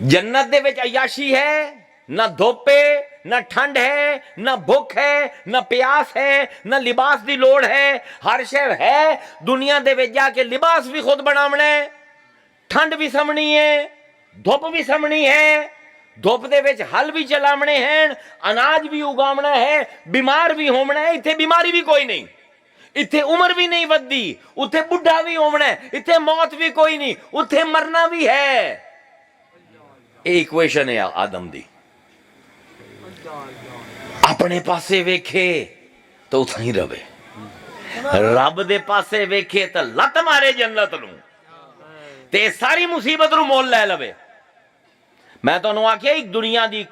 ਜੰਨਤ ਦੇ ਵਿੱਚ ਅਯਾਸ਼ੀ ਹੈ, ਨਾ ਧੁੱਪ ਹੈ, ਨਾ ਠੰਡ ਹੈ, ਨਾ ਭੁੱਖ ਹੈ, ਨਾ ਪਿਆਸ ਹੈ, ਨਾ ਲਿਬਾਸ ਦੀ ਲੋੜ ਹੈ, ਹਰ ਸ਼ੈ ਹੈ। ਦੁਨੀਆ ਦੇ ਵਿੱਚ ਜਾ ਕੇ ਲਿਬਾਸ ਵੀ ਖੁਦ ਬਣਾਉਣਾ ਹੈ, ਠੰਡ ਵੀ ਸਮਣੀ ਹੈ, ਧੁੱਪ ਵੀ ਸਮਣੀ ਹੈ, ਧੁੱਪ ਦੇ ਵਿੱਚ ਹਲ ਵੀ ਚਲਾਵਣੇ ਹਨ, ਅਨਾਜ ਵੀ ਉਗਾਉਣਾ ਹੈ, ਬਿਮਾਰ ਵੀ ਹੋਣਾ ਹੈ। ਇੱਥੇ ਬਿਮਾਰੀ ਵੀ ਕੋਈ ਨਹੀਂ, ਇੱਥੇ ਉਮਰ ਵੀ ਨਹੀਂ ਵੱਧਦੀ, ਉੱਥੇ ਬੁੱਢਾ ਵੀ ਹੋਣਾ ਹੈ, ਇੱਥੇ ਮੌਤ ਵੀ ਕੋਈ ਨਹੀਂ, ਉੱਥੇ ਮਰਨਾ ਵੀ ਹੈ। ਇਹ ਇਕੁਏਸ਼ਨ ਹੈ ਆਦਮ ਦੀ। ਆਪਣੇ ਪਾਸੇ ਵੇਖੇ ਤਾਂ ਉੱਥੇ ਹੀ ਰਵੇ, ਰੱਬ ਦੇ ਪਾਸੇ ਵੇਖੇ ਤਾਂ ਲੱਤ ਮਾਰੇ ਜੰਨਤ ਨੂੰ, ਤੇ ਸਾਰੀ ਮੁਸੀਬਤ ਨੂੰ ਮੁੱਲ ਲੈ ਲਵੇ। ਮੈਂ ਤੁਹਾਨੂੰ ਆਖਿਆ ਇੱਕ ਦੁਨੀਆ ਦੀ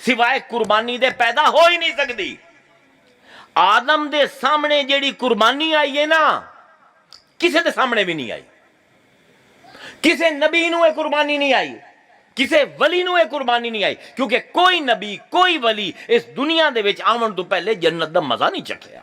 ਸਿਵਾਏ ਕੁਰਬਾਨੀ ਦੇ ਪੈਦਾ ਹੋ ਹੀ ਨਹੀਂ ਸਕਦੀ। ਆਦਮ ਦੇ ਸਾਹਮਣੇ ਜਿਹੜੀ ਕੁਰਬਾਨੀ ਆਈ ਹੈ ਨਾ, ਕਿਸੇ ਦੇ ਸਾਹਮਣੇ ਵੀ ਨਹੀਂ ਆਈ। ਕਿਸੇ ਨਬੀ ਨੂੰ ਇਹ ਕੁਰਬਾਨੀ ਨਹੀਂ ਆਈ, ਕਿਸੇ ਵਲੀ ਨੂੰ ਇਹ ਕੁਰਬਾਨੀ ਨਹੀਂ ਆਈ, ਕਿਉਂਕਿ ਕੋਈ ਨਬੀ ਕੋਈ ਵਲੀ ਇਸ ਦੁਨੀਆ ਦੇ ਵਿੱਚ ਆਉਣ ਤੋਂ ਪਹਿਲੇ ਜੰਨਤ ਦਾ ਮਜ਼ਾ ਨਹੀਂ ਚੱਖਿਆ।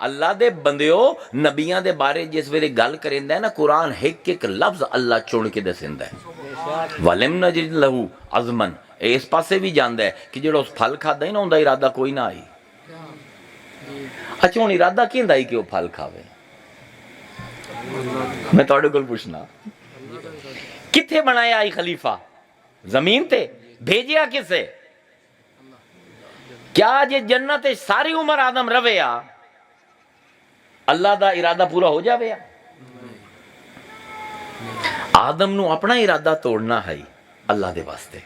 اللہ دے بندیو نبیاں دے بارے جس ویلے گل کریندا ہے نا قرآن ایک ایک لفظ اللہ چن کے دسیندا ہے ولم نجد لہو عزمن اس پاسے بھی جاندا ہے کہ جڑا اس پھل کھادا ہی نہ ہوندا ارادہ کوئی نہ آئی اچھا ہن ارادہ کیندا ہی کہ وہ پھل کھاوے میں تہاڈے کول پوچھنا کتھے بنایا آئی خلیفہ زمین تے بھیجیا کسے کیا جے جنت ساری عمر آدم روے آ اللہ دا ارادہ پورا ہو جاوے آ آدم نو اپنا ارادہ توڑنا ہے اللہ دے واسطے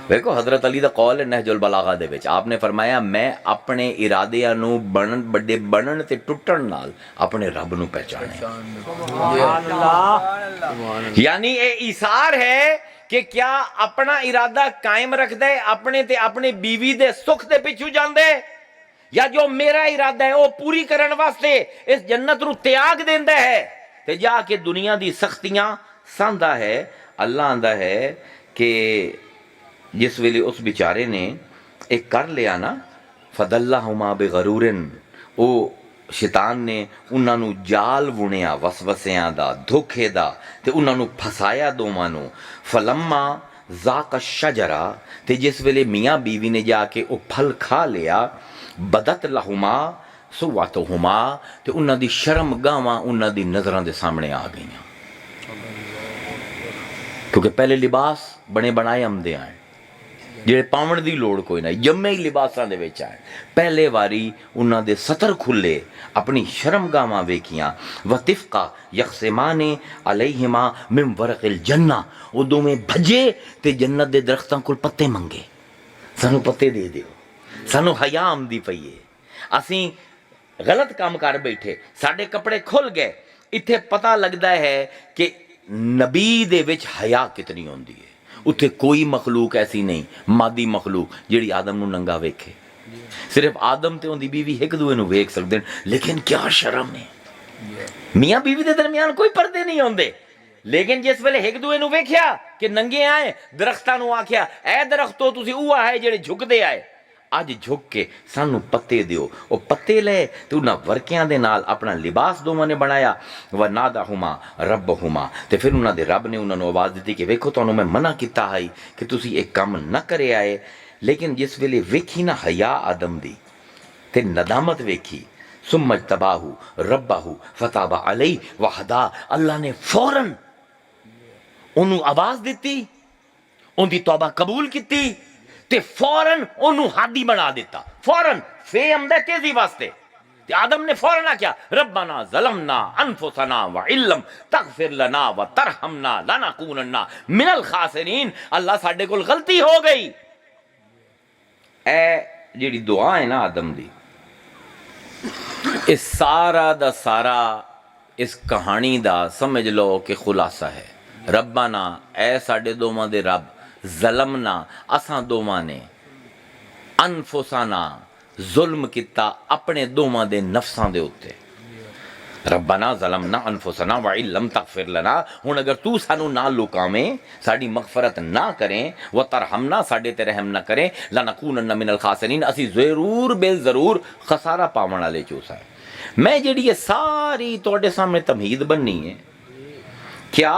دیکھو حضرت علی دا قول ہے نہج البلاغہ دے وچ آپ نے فرمایا میں اپنے ارادیاں نو بنن بڑے بنن تے ٹٹن نال اپنے رب نو پہچانے سبحان اللہ یعنی اے ایثار ہے کہ کیا اپنا ارادہ قائم رکھ دے اپنے تے اپنے بیوی دے سکھ دے پیچھو جان دے یا جو میرا ارادہ ہے وہ پوری کرن واسطے اس جنت نو تیاگ دیندا ہے تے جا کے دنیا دی سختیاں ساندا ہے اللہ آندا ہے کہ جس ویلے اس بیچارے نے ایک کر لیا نا فدلہما بغرورن او شیطان نے انہاں نو جال بنیا وسوسیاں دا دھوکے دا تے انہاں نو پھسایا دوواں نو فلما ذاق الشجرہ تے جس ویلے میاں بیوی نے جا کے او پھل کھا لیا بدت لہما سواتہما تے انہاں دی شرم گاواں انہاں دی نظراں دے سامنے آ گئیاں کیونکہ پہلے لباس بنے بنائے آمدے آئے جڑے پاون دی لوڑ کوئی نہ جمے ہی لباساں دے وچ آئے پہلے واری انہاں دے ستر کھلے اپنی شرم گاواں ویکھیاں وطفقا یقسمان علیہما من ورق الجنہ او دوویں بھجے تے جنت دے درختاں کول پتے منگے سانو پتے دے دیو سانو حیا آمدی پئی ہے اسیں غلط کام کر بیٹھے ساڈے کپڑے کھل گئے اتھے پتہ لگدا ہے کہ نبی دے وچ حیا کتنی ہوندی ہے اتھے کوئی مخلوق ایسی نہیں مادی مخلوق جیڑی آدم نو ننگا ویکھے صرف آدم تے اندی بیوی ایک دوے نو ویکھ سکدے لیکن کیا شرم ہے میاں بیوی دے درمیان کوئی پردے نہیں ہوندے لیکن جس ویلے ایک دوے نو ویکھیا کہ ننگے آئے درختاں نو آکھیا اے درختو تسی اوہ ہے جڑے جھک دے آئے اج جھک کے سانو پتے دیو او پتے لے تے انہاں ورکیاں دے نال اپنا لباس دوواں نے بنایا ونادہما ربہما تے پھر انہاں دے رب نے انہاں نو آواز دتی کہ ویکھو تانوں میں منع کیتا ہے کہ تسی ایک کام نہ کرے آئے لیکن جس ویلے ویکھی نا حیا آدم دی تے ندامت ویکھی ثم اجتباہ ربہ فتاب علیہ وحدا اللہ نے فوراً انہوں آواز دیتی ان دی توبہ قبول کیتی تے فوراً انہوں ہادی بنا دیتا فوراً فے عمدہ تیزی واسطے تے آدم نے فوراً کیا ربنا ظلمنا انفسنا وعلم تغفر لنا وترحمنا لنکوننا من الخاسرین اللہ ساڈے کول غلطی ہو گئی اے جیڑی دعا ہے نا آدم دی اس سارا دا سارا اس کہانی دا سمجھ لو کہ خلاصہ ہے ربنا اے ساڈے دوواں دے رب ظلمنا اساں دوواں نے انفسانا ظلم کیتا اپنے دوواں دے نفساں دے اوتے ربنا ظلمنا انفسنا وعلم تغفر لنا ہن اگر تو سانو نہ لکاویں ساڈی مغفرت نہ کریں وترحمنا ساڈے تے رحم نہ کریں لنکونن من الخاسرین اسی ضرور بے ضرور خسارہ پاون والے چوسا ہے میں جڑی یہ ساری تواڈے سامنے تمہید بننی ہے کیا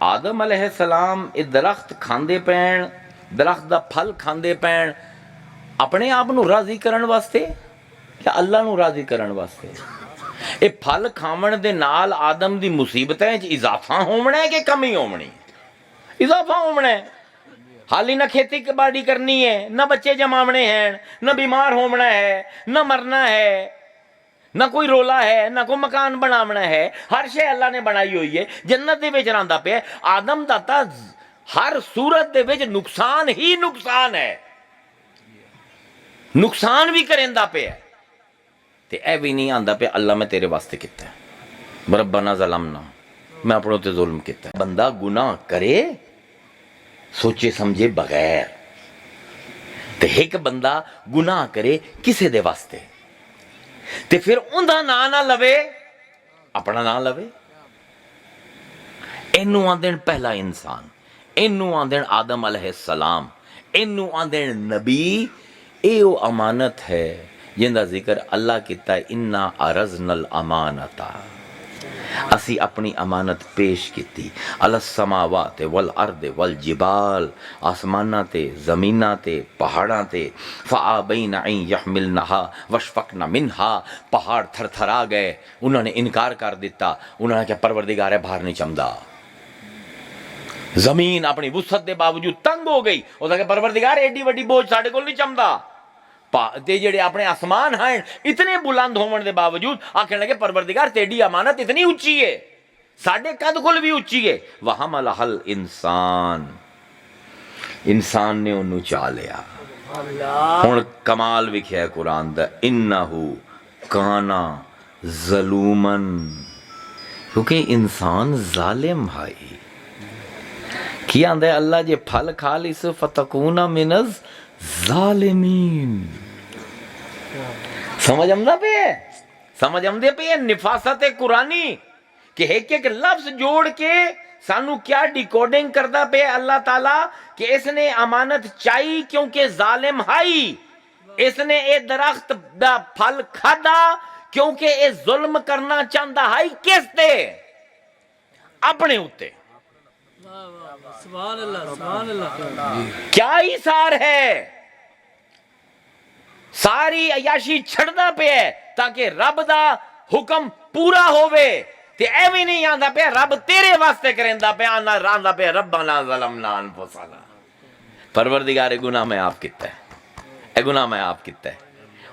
آدم علیہ السلام یہ درخت کھاندے پین درخت دا پھل کھاندے پین اپنے آپ نو راضی کرن واسطے یا اللہ نو راضی کرن واسطے اے پھل کھاون دے نال آدم دی مصیبتیں اضافہ ہومنا ہے کہ کمی ہونی اضافہ ہومنا ہے حالی نہ کھیتی باڑی کرنی ہے نہ بچے جماونے ہیں نہ بیمار ہومنا ہے نہ مرنا ہے نہ کوئی رولا ہے نہ کوئی مکان بناونا ہے ہر شے اللہ نے بنائی ہوئی ہے جنت دے وچ رہندا پیا آدم دا تا ہر صورت دے وچ نقصان ہی نقصان ہے نقصان بھی کریندا پیا تے اے بھی نہیں آندا پیا اللہ میں تیرے واسطے کیتا ہے ربنا ظلمنا میں اپنوں تے ظلم کیتا ہے بندہ گناہ کرے سوچے سمجھے بغیر تے ایک بندہ گناہ کرے کسے دے واسطے تے پھر اندھا نہ لوے اپنا نہ لوے اینو آندین پہلا انسان اینو آندین آدم علیہ السلام اینو آندین نبی اے او امانت ہے جن دا ذکر اللہ کیتا ہے انا ارزنا الامانتا، اسی اپنی امانت پیش کیتی علی السماوات والارض والجبال، آسماناں تے زمیناں تے پہاڑاں تے، فابین ان یحملنها واشفقن منها، پہاڑ تھر تھرا گئے، انہوں نے انکار کر دیتا، انہوں نے کہا پروردگار ہے باہر نہیں چمدا، زمین اپنی وسعت دے باوجود تنگ ہو گئی، وہ کہ پروردگار ایڈی وڈی بوجھ ساڈے کول نہیں چمدا، تے جڑے اپنے آسمان ہیں اتنے بلند ہون دے باوجود آکھن لگے پروردگار تیری امانت اتنی اونچی ہے، ساڈے قد کول بھی اونچی ہے، وَحَمَلَهَا الْإِنسان، انسان نے انہوں چا لیا۔ ہن کمال وکھیا ہے قرآن دا، اِنَّهُ کَانَ ظَلُومًا، کیونکہ انسان ظالم ہے۔ کیا آندہ ہے اللہ جے پھل کھا لیس فَتَكُونَ مِنَ الظَّالِمِينَ، سمجھ آمدہ پہ ہے، سمجھ آمدے پہ ہے نفاست قرآنی کہ ایک ایک لفظ جوڑ کے سانو کیا ڈیکوڈنگ کردا پہ اللہ تعالیٰ کہ اس نے امانت چاہی کیونکہ ظالم ہائی، اس نے اے درخت دا پھل کھادا کیونکہ اے ظلم کرنا چاہتا ہائی، کس تے؟ اپنے ہوتے۔ سبحان اللہ سبحان اللہ، کیا ہی سار ہے، ساری عیاشی چھڑنا پہ ہے تاکہ رب دا حکم پورا ہوئے، تے ایویں نہیں آندا پہ رب تیرے واسطے کریندا پہ، آنا راندا پہ ربنا ظلمنا انفسنا، پروردگار اے گناہ میں آپ کیتا ہے، اے گناہ میں آپ کیتا ہے،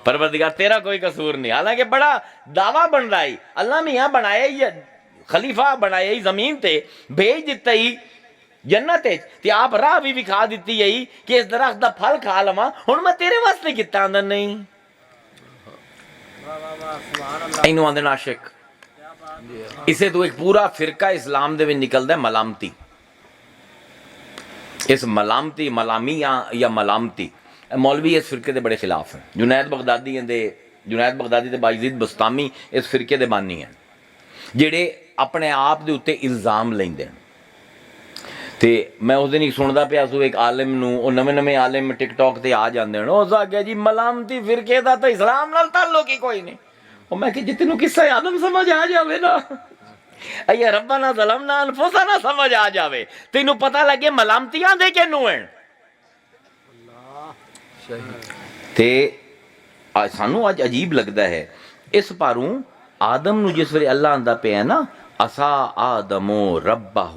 پروردگار تیرا کوئی قصور نہیں، حالانکہ بڑا دعویٰ بن رہا ہے، اللہ میاں بنایا ہی خلیفہ بنایا ہی زمین تے، بھیج دیتا ہی جنت ہے، تے آپ راہ بھی کھا دیتی ہے کہ اس درخت دا پھل کھا لواں، ہن میں تیرے واسطے کیتا اندر نہیں، اینو آندے عاشق۔ اسے تو ایک پورا فرقہ اسلام دے میں نکلدا ہے ملامتی، اس ملامتی ملامیاں یا ملامتی، مولوی اس فرقے دے بڑے خلاف ہیں، جنید بغدادی تے بایزید بستامی اس فرقے دے بانی ہیں جڑے اپنے آپ دے اتے الزام لیندے ہیں۔ تے میں اس دن ایک سندا پیا سو ایک عالم نو، او نویں عالم ٹک ٹاک تے آ جاندے ہیں، او سا کہ جی ملامتی فرقے دا تو اسلام نال تعلق ہی کوئی نہیں، او میں کہ جتنوں قصہ آدم سمجھ آ جاوے نا، اے ربنا ظلمنا انفسنا سمجھ آ جاوے، تینوں پتہ لگے ملامتیاں دے کینوں ہیں، تے سانو اج عجیب لگدا ہے اس پاروں آدم نو جس ویلے اللہ آندا پیا ہے نا اسا آدمو ربہ،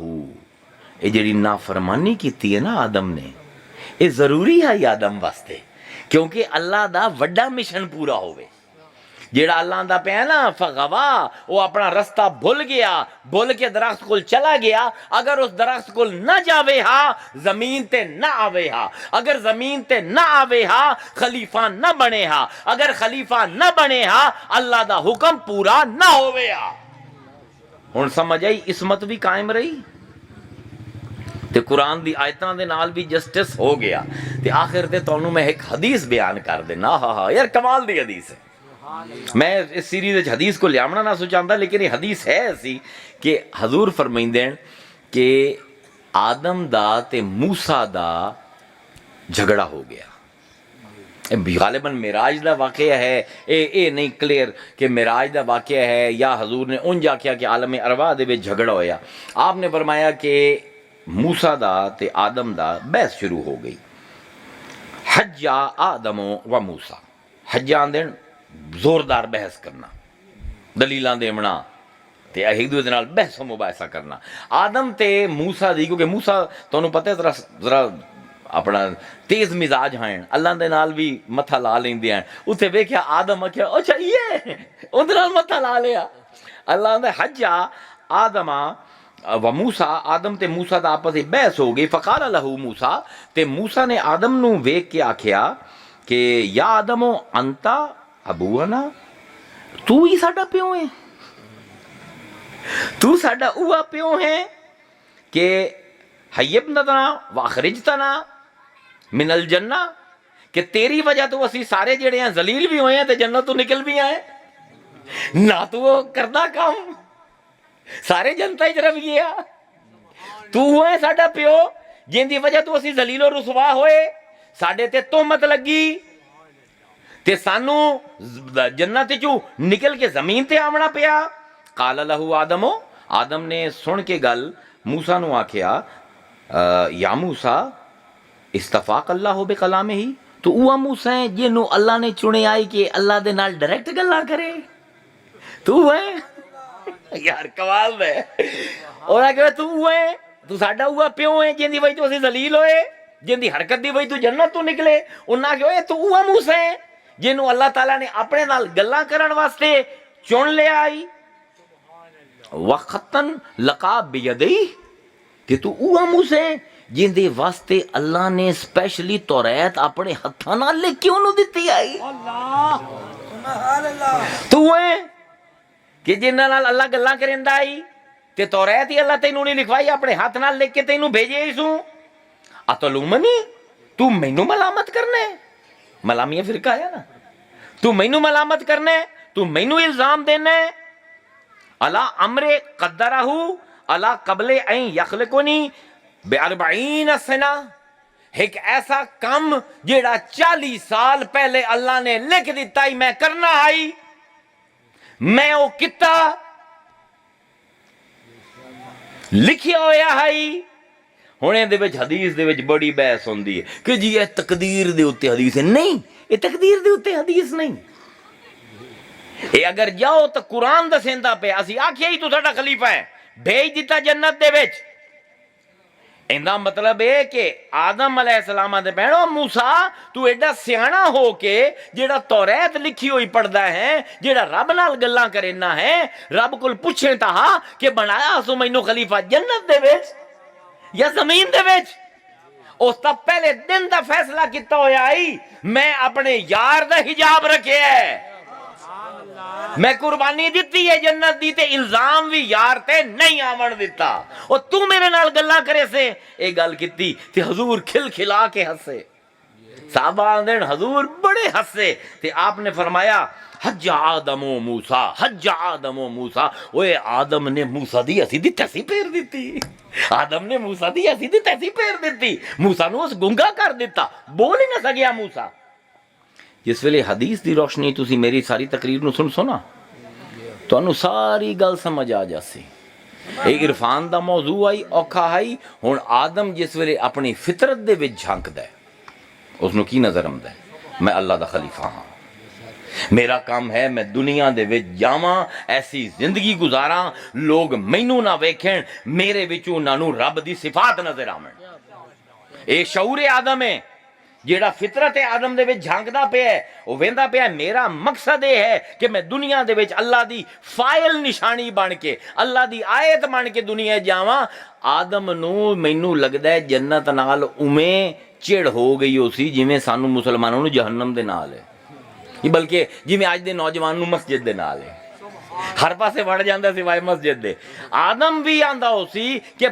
یہ جڑی نافرمانی کیتی ہے نا آدم نے، یہ ضروری ہے آدم واسطے کیونکہ اللہ دا وڈا مشن پورا ہوئے، جیڑا اللہ آندا پیا نا فغوا، وہ اپنا رستہ بھول گیا، بھول کے درخت کول چلا گیا، اگر اس درخت کول نہ جاوے ہا زمین تے نہ آوے ہا، اگر زمین تے نہ آوے ہا خلیفہ نہ بنے ہا، اگر خلیفہ نہ بنے ہا اللہ دا حکم پورا نہ ہوئے ہا۔ ہن سمجھ آئی عصمت بھی قائم رہی تے قرآن دی آیتاں دے نال بھی جسٹس ہو گیا، تے آخر تے تانوں میں ایک حدیث بیان کر دینا، ہاں یار کمال دی حدیث ہے، میں اس سیریز حدیث کو لیامنا نہ سوچاندا لیکن یہ حدیث ہے ایسی کہ حضور فرمائندے ہیں کہ آدم دا تے موسیٰ دا جھگڑا ہو گیا، غالباً معراج دا واقعہ ہے، اے نہیں کلیئر کہ معراج دا واقعہ ہے یا حضور نے انج آکھیا کہ عالم ارواح دے وچ جھگڑا ہویا، آپ نے فرمایا کہ موسیٰ دا تے آدم دا بحث شروع ہو گئی، حجا آدم و موسیٰ، حجا آندے زوردار بحث کرنا، دلیلاں دیونا تے ایک دوسرے نال بحث و مباحثہ کرنا، آدم تے موسیٰ دی، کیونکہ موسیٰ تانوں پتہ ہے ذرا اپنا تیز مزاج ہیں، اللہ دے نال بھی متھا لا لیندے ہیں، اتھے ویکھیا آدم آکھیا اچھا یہ اودے نال متھا لا لیا، اللہ نے حجا آدم و موسیٰ، آدم تے موسیٰ دا آپس بحث ہو گئی، فقال لہو موسیٰ، تے موسیٰ نے آدم نو ویکھ کے آکھیا کہ یا آدم انتا ابونا، تو ہی ساڈا پیو ہے، تو ساڈا اوہ پیو ہے کہ حیبنتنا واخرجتنا من الجنہ، کہ تیری وجہ تو اسی سارے جڑے ہیں ذلیل بھی ہوئے ہیں تے جنت تو نکل بھی آئے، نہ تو وہ کردہ کام سارے جنتا ہی طرف گیا، تو ہوئے ساڈا پیو جن دی وجہ تو اسی ذلیل و رسوا ہوئے، ساڈے تے تہمت لگی، ਤੇ ਸਾਨੂੰ ਜੰਨਤ ਚੋਂ ਨਿਕਲ ਕੇ ਜ਼ਮੀਨ ਤੇ ਆਉਣਾ ਪਿਆ। ਕਾਲ ਲਹੂ ਆਦਮੋ, ਆਦਮ ਨੇ ਸੁਣ ਕੇ ਗੱਲ ਮੂਸਾ ਨੂੰ ਆਖਿਆ, ਯਾ ਮੂਸਾ ਇਸਤਫਾਕ ਅੱਲਾਹੁ ਬਿਕਲਾਮੇ ਹੀ, ਤੂੰ ਉਹ ਮੂਸਾ ਹੈ ਜਿਹਨੂੰ ਅੱਲਾ ਨੇ ਚੁਣਿਆ ਹੈ ਕਿ ਅੱਲਾ ਦੇ ਨਾਲ ਡਾਇਰੈਕਟ ਗੱਲਾਂ ਕਰੇ, ਤੂੰ ਹੈ? ਯਾਰ ਕਮਾਲ ਹੈ। ਉਹਨਾਂ ਕਹਿੰਦਾ ਤੂੰ ਹੈ, ਤੂੰ ਸਾਡਾ ਉਹ ਪਿਓ ਹੈ ਜਿਹਦੀ ਵਜ੍ਹਾ ਤੋਂ ਅਸੀਂ ਜ਼ਲੀਲ ਹੋਏ, ਜਿਹਦੀ ਹਰਕਤ ਦੀ ਵਜ੍ਹਾ ਤੋਂ ਜੰਨਤ ਤੋਂ ਨਿਕਲੇ। ਉਹਨਾਂ ਕਿਹਾ ਤੂੰ ਉਹ ਮੂਸਾ ਹੈ ਜਿਹਨੂੰ ਅੱਲਾਹ ਤਾਲਾ ਨੇ ਆਪਣੇ ਨਾਲ ਗੱਲਾਂ ਕਰਨ ਵਾਸਤੇ ਚੁਣ ਲਿਆ ਆਈ। ਵਖਤਨ ਲਕਾ ਬਿਯਦਈ, ਕਿ ਤੂੰ ਉਹ ਮੂਸਾ ਹੈ ਜਿੰਦੇ ਵਾਸਤੇ ਅੱਲਾ ਨੇ ਸਪੈਸ਼ਲੀ ਤੌਰਾਤ ਆਪਣੇ ਹੱਥਾਂ ਨਾਲ ਲਿਖ ਕੇ ਉਹਨੂੰ ਦਿੱਤੀ ਆਈ। ਤੂੰ ਹੈ ਕਿ ਜਿਨ੍ਹਾਂ ਨਾਲ ਅੱਲਾ ਗੱਲਾਂ ਕਰਿੰਦਾ ਆਈ ਤੇ ਤੌਰਾਤ ਹੀ ਅੱਲਾ ਤੈਨੂੰ ਨਹੀਂ ਲਿਖਵਾਈ, ਆਪਣੇ ਹੱਥ ਨਾਲ ਲਿਖ ਕੇ ਤੈਨੂੰ ਭੇਜੇ ਸੂ। ਅਤਲੂਮਨੀ, ਤੂੰ ਮੈਨੂੰ ਮਲਾਮਤ ਕਰਨਾ ਹੈ। ਮਲਾਮੀਆ ਫਿਰਕਾ ਆਇਆ ਨਾ, ਤੂੰ ਮੈਨੂੰ ਮਲਾਮਤ ਕਰਨਾ ਹੈ, ਤੂੰ ਮੈਨੂੰ ਇਲਜ਼ਾਮ ਦੇਣਾ ਹੈ। ਅਲਾ ਅਮਰੇ ਕਦਰਹੁ ਅਲਾ ਕਬਲੇ ਐ ਯਖਲਕੁਨੀ ਬੇ40 ਸਨਾ, ਇੱਕ ਐਸਾ ਕੰਮ ਜਿਹੜਾ 40 ਸਾਲ ਪਹਿਲੇ ਅੱਲਾ ਨੇ ਲਿਖ ਦਿੱਤਾ ਹੀ ਮੈਂ ਕਰਨਾ ਹੈ, ਮੈਂ ਉਹ ਕੀਤਾ, ਲਿਖਿਆ ਹੋਇਆ ਹੈ। ਹੁਣ ਇਹਦੇ ਵਿੱਚ ਹਦੀਸ ਦੇ ਵਿੱਚ ਬੜੀ ਬਹਿਸ ਹੁੰਦੀ ਹੈ ਕਿ ਜੀ ਇਹ ਤਕਦੀਰ ਦੇ ਉੱਤੇ ਹਦੀਸ ਹੈ। ਨਹੀਂ, ਇਹ ਤਕਦੀਰ ਦੇ ਉੱਤੇ ਹਦੀਸ ਨਹੀਂ। ਇਹ ਅਗਰ ਜਾਓ ਤਾਂ ਕੁਰਾਨ ਦੱਸਦਾ ਪਿਆ, ਅਸੀਂ ਆਖਿਆ ਹੀ ਤੂੰ ਸਾਡਾ ਖਲੀਫਾ ਹੈ, ਭੇਜ ਦਿੱਤਾ ਜੰਨਤ ਦੇ ਵਿੱਚ। ਇਹਦਾ ਮਤਲਬ ਇਹ ਕਿ ਆਦਮ ਅਲੈਹਿਸਲਾਮ ਦੇ ਭੈਣੋ ਮੂਸਾ, ਤੂੰ ਐਡਾ ਸਿਆਣਾ ਹੋ ਕੇ ਜਿਹੜਾ ਤੌਰਾਤ ਲਿਖੀ ਹੋਈ ਪੜਦਾ ਹੈ, ਜਿਹੜਾ ਰੱਬ ਨਾਲ ਗੱਲਾਂ ਕਰਨਾ ਹੈ, ਰੱਬ ਕੋਲ ਪੁੱਛੇ ਤਾਂ ਕਿ ਬਣਾਇਆ ਸੋ ਮੈਨੂੰ ਖਲੀਫਾ ਜੰਨਤ ਦੇ ਵਿੱਚ ਜਾਂ ਜ਼ਮੀਨ ਦੇ ਵਿੱਚ? ਉਸ ਤਾਂ ਪਹਿਲੇ ਦਿਨ ਦਾ ਫੈਸਲਾ ਕੀਤਾ ਹੋਇਆ ਹੀ, ਮੈਂ ਆਪਣੇ ਯਾਰ ਦਾ ਹਿਜਾਬ ਰੱਖਿਆ, ਮੈਂ ਕੁਰਬਾਨੀ ਦਿੱਤੀ ਹੈ ਜੰਨਤ ਦੀ, ਤੇ ਇਲਜ਼ਾਮ ਵੀ ਯਾਰ ਤੇ ਨਹੀਂ ਆਵਣ ਦਿੱਤਾ। ਉਹ ਤੂੰ ਮੇਰੇ ਨਾਲ ਗੱਲਾਂ ਕਰੇ ਸੇ, ਇਹ ਗੱਲ ਕੀਤੀ ਤੇ ਹਜ਼ੂਰ ਖਿਲਖਿਲਾ ਕੇ ਹੱਸੇ। ਸਾਹਬਾ ਆਂਦੇ ਹਜ਼ੂਰ ਬੜੇ ਹੱਸੇ ਤੇ ਆਪਨੇ ਫਰਮਾਇਆ ਹੱਜਾ ਆਦਮੋ ਮੂਸਾ, ਹੱਜਾ ਆਦਮੋ ਮੂਸਾ। ਓਏ ਆਦਮ ਨੇ ਮੂਸਾ ਦੀ ਅਸੀਂ ਦੀ ਤੈਸੀ ਫੇਰ ਦਿੱਤੀ, ਆਦਮ ਨੇ ਮੂਸਾ ਦੀ ਅਸੀਂ ਦੀ ਤੈਸੀ ਫੇਰ ਦਿੱਤੀ, ਮੂਸਾ ਨੂੰ ਉਸ ਗੁੰਗਾ ਕਰ ਦਿੱਤਾ, ਬੋਲ ਹੀ ਨਾ ਸਕਿਆ ਮੂਸਾ। ਜਿਸ ਵੇਲੇ ਹਦੀਸ ਦੀ ਰੋਸ਼ਨੀ ਤੁਸੀਂ ਮੇਰੀ ਸਾਰੀ ਤਕਰੀਰ ਨੂੰ ਸੁਣੋ ਨਾ, ਤੁਹਾਨੂੰ ਸਾਰੀ ਗੱਲ ਸਮਝ ਆ ਜਾਸੀ। ਇਹ ਇਰਫਾਨ ਦਾ ਮੌਜੂ ਆਈ ਔਖਾ ਹੈ। ਹੁਣ ਆਦਮ ਜਿਸ ਵੇਲੇ ਆਪਣੀ ਫਿਤਰਤ ਦੇ ਵਿੱਚ ਝਾਂਕਦਾ ਹੈ, ਉਸ ਨੂੰ ਕੀ ਨਜ਼ਰ ਆਉਂਦਾ ਹੈ? ਮੈਂ ਅੱਲਾ ਦਾ ਖਲੀਫਾ ਹਾਂ, ਮੇਰਾ ਕੰਮ ਹੈ ਮੈਂ ਦੁਨੀਆ ਦੇ ਵਿੱਚ ਜਾਵਾਂ, ਐਸੀ ਜ਼ਿੰਦਗੀ ਗੁਜ਼ਾਰਾਂ ਲੋਕ ਮੈਨੂੰ ਨਾ ਵੇਖਣ, ਮੇਰੇ ਵਿੱਚ ਉਹਨਾਂ ਨੂੰ ਰੱਬ ਦੀ ਸਿਫਾਤ ਨਜ਼ਰ ਆਵਣ। ਇਹ ਸ਼ਊਰ ਆਦਮ ਹੈ ਜਿਹੜਾ ਫਿਤਰਤ ਆਦਮ ਦੇ ਵਿੱਚ ਝਾਂਕਦਾ ਪਿਆ, ਉਹ ਵੇਂਦਾ ਪਿਆ ਮੇਰਾ ਮਕਸਦ ਇਹ ਹੈ ਕਿ ਮੈਂ ਦੁਨੀਆ ਦੇ ਵਿੱਚ ਅੱਲਾ ਦੀ ਫਾਇਲ ਨਿਸ਼ਾਨੀ ਬਣ ਕੇ, ਅੱਲਾ ਦੀ ਆਇਤ ਬਣ ਕੇ ਦੁਨੀਆ ਜਾਵਾਂ। ਆਦਮ ਨੂੰ ਮੈਨੂੰ ਲੱਗਦਾ ਹੈ ਜੰਨਤ ਨਾਲ ਉਵੇਂ ਚਿੜ ਹੋ ਗਈ ਹੋ ਸੀ ਜਿਵੇਂ ਸਾਨੂੰ ਮੁਸਲਮਾਨਾਂ ਨੂੰ ਜਹੰਨਮ ਦੇ ਨਾਲ ਹੈ, ਬਲਕਿ ਜਿਵੇਂ ਅੱਜ ਦੇ ਨੌਜਵਾਨ ਨੂੰ ਮਸਜਿਦ ਦੇ ਨਾਲ ਹੈ, ਹਰ ਪਾਸੇ ਵੜ ਜਾਂਦਾ ਸਿਵਾਏ ਮਸਜਿਦ ਦੇ। ਆਦਮ ਵੀ ਆਂਦਾ ਹੋ ਸੀ ਕਿ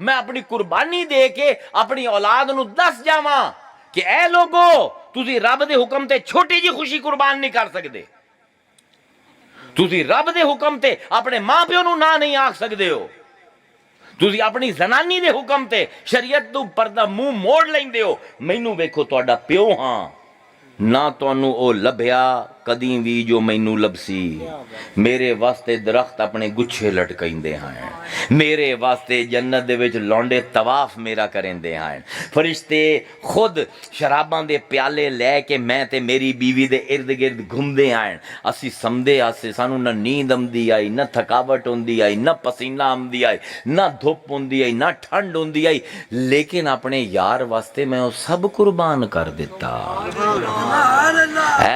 ਮੈਂ ਆਪਣੀ ਕੁਰਬਾਨੀ ਦੇ ਕੇ ਆਪਣੀ ਔਲਾਦ ਨੂੰ ਦੱਸ ਜਾਵਾਂ ਕਿ ਐ ਲੋਗੋ ਤੁਸੀਂ ਰੱਬ ਦੇ ਹੁਕਮ ਤੇ ਛੋਟੀ ਜੀ ਖੁਸ਼ੀ ਕੁਰਬਾਨ ਨਹੀਂ ਕਰ ਸਕਦੇ, ਤੁਸੀਂ ਰੱਬ ਦੇ ਹੁਕਮ ਤੇ ਆਪਣੇ ਮਾਂ ਪਿਓ ਨੂੰ ਨਾ ਨਹੀਂ ਆਖ ਸਕਦੇ ਹੋ, ਤੁਸੀਂ ਆਪਣੀ ਜ਼ਨਾਨੀ ਦੇ ਹੁਕਮ ਤੇ ਸ਼ਰੀਅਤ ਤੋਂ ਪਰਦਾ ਮੂੰਹ ਮੋੜ ਲੈਂਦੇ ਹੋ। ਮੈਨੂੰ ਵੇਖੋ ਤੁਹਾਡਾ ਪਿਓ ਹਾਂ, ਨਾ ਤੁਹਾਨੂੰ ਉਹ ਲੱਭਿਆ ਕਦੀ ਵੀ ਜੋ ਮੈਨੂੰ ਲੱਭਸੀ। ਮੇਰੇ ਵਾਸਤੇ ਦਰਖਤ ਆਪਣੇ ਗੁੱਛੇ ਲਟਕਾਉਂਦੇ ਹਨ, ਮੇਰੇ ਵਾਸਤੇ ਜੰਨਤ ਦੇ ਵਿੱਚ ਲੌਂਡੇ ਤਵਾਫ ਮੇਰਾ ਕਰਿੰਦੇ ਹਨ, ਫਰਿਸ਼ਤੇ ਖੁਦ ਸ਼ਰਾਬਾਂ ਦੇ ਪਿਆਲੇ ਲੈ ਕੇ ਮੈਂ ਤੇ ਮੇਰੀ ਬੀਵੀ ਦੇ ਇਰਦ ਗਿਰਦ ਘੁੰਮਦੇ ਹਨ। ਅਸੀਂ ਸਮਝਦੇ ਆਸੇ ਸਾਨੂੰ ਨਾ ਨੀਂਦ ਆਉਂਦੀ ਆਈ, ਨਾ ਥਕਾਵਟ ਹੁੰਦੀ ਆਈ, ਨਾ ਪਸੀਨਾ ਆਉਂਦੀ ਆਈ, ਨਾ ਧੁੱਪ ਹੁੰਦੀ ਆਈ, ਨਾ ਠੰਡ ਹੁੰਦੀ ਆਈ, ਲੇਕਿਨ ਆਪਣੇ ਯਾਰ ਵਾਸਤੇ ਮੈਂ ਉਹ ਸਭ ਕੁਰਬਾਨ ਕਰ ਦਿੱਤਾ।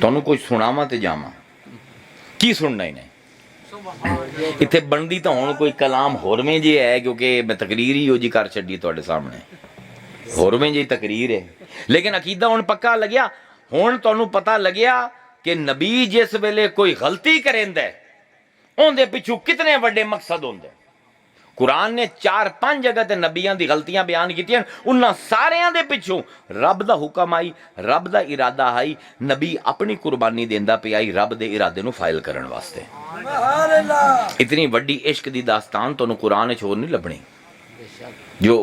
ਤੁਹਾਨੂੰ ਕੁਝ ਸੁਣਾਵਾਂ ਤੇ ਜਾਵਾਂ, ਕੀ ਸੁਣਨਾ ਹੀ ਨਹੀਂ। ਇੱਥੇ ਬਣਦੀ ਤਾਂ ਹੁਣ ਕੋਈ ਕਲਾਮ ਹੋਰਵੇਂ ਜੇ ਹੈ, ਕਿਉਂਕਿ ਮੈਂ ਤਕਰੀਰ ਹੀ ਉਹ ਜੀ ਕਰ ਛੱਡੀ ਤੁਹਾਡੇ ਸਾਹਮਣੇ। ਹੋਰਵੇਂ ਜਿਹੀ ਤਕਰੀਰ ਹੈ। ਲੇਕਿਨ ਅਕੀਦਾ ਹੁਣ ਪੱਕਾ ਲੱਗਿਆ। ਹੁਣ ਤੁਹਾਨੂੰ ਪਤਾ ਲੱਗਿਆ ਕਿ ਨਬੀ ਜਿਸ ਵੇਲੇ ਕੋਈ ਗਲਤੀ ਕਰੇਂਦਾ ਉਹਦੇ ਪਿੱਛੋਂ ਕਿਤਨੇ ਵੱਡੇ ਮਕਸਦ ਹੁੰਦੇ। ਕੁਰਾਨ ਨੇ 4-5 ਜਗ੍ਹਾ ਤੇ ਨਬੀਆਂ ਦੀ ਗਲਤੀਆਂ ਬਿਆਨ ਕੀਤੀਆਂ। ਉਹਨਾਂ ਸਾਰਿਆਂ ਦੇ ਪਿੱਛੋਂ ਰੱਬ ਦਾ ਹੁਕਮ ਆਈ, ਰੱਬ ਦਾ ਇਰਾਦਾ ਆਈ। ਨਬੀ ਆਪਣੀ ਕੁਰਬਾਨੀ ਦਿੰਦਾ ਪਿਆ ਹੀ ਰੱਬ ਦੇ ਇਰਾਦੇ ਨੂੰ ਫਾਇਲ ਕਰਨ ਵਾਸਤੇ। ਇਤਨੀ ਵੱਡੀ ਇਸ਼ਕ ਦੀ ਦਾਸਤਾਨ ਤੁਹਾਨੂੰ ਕੁਰਾਨ ਵਿੱਚ ਹੋਰ ਨਹੀਂ ਲੱਭਣੀ। ਜੋ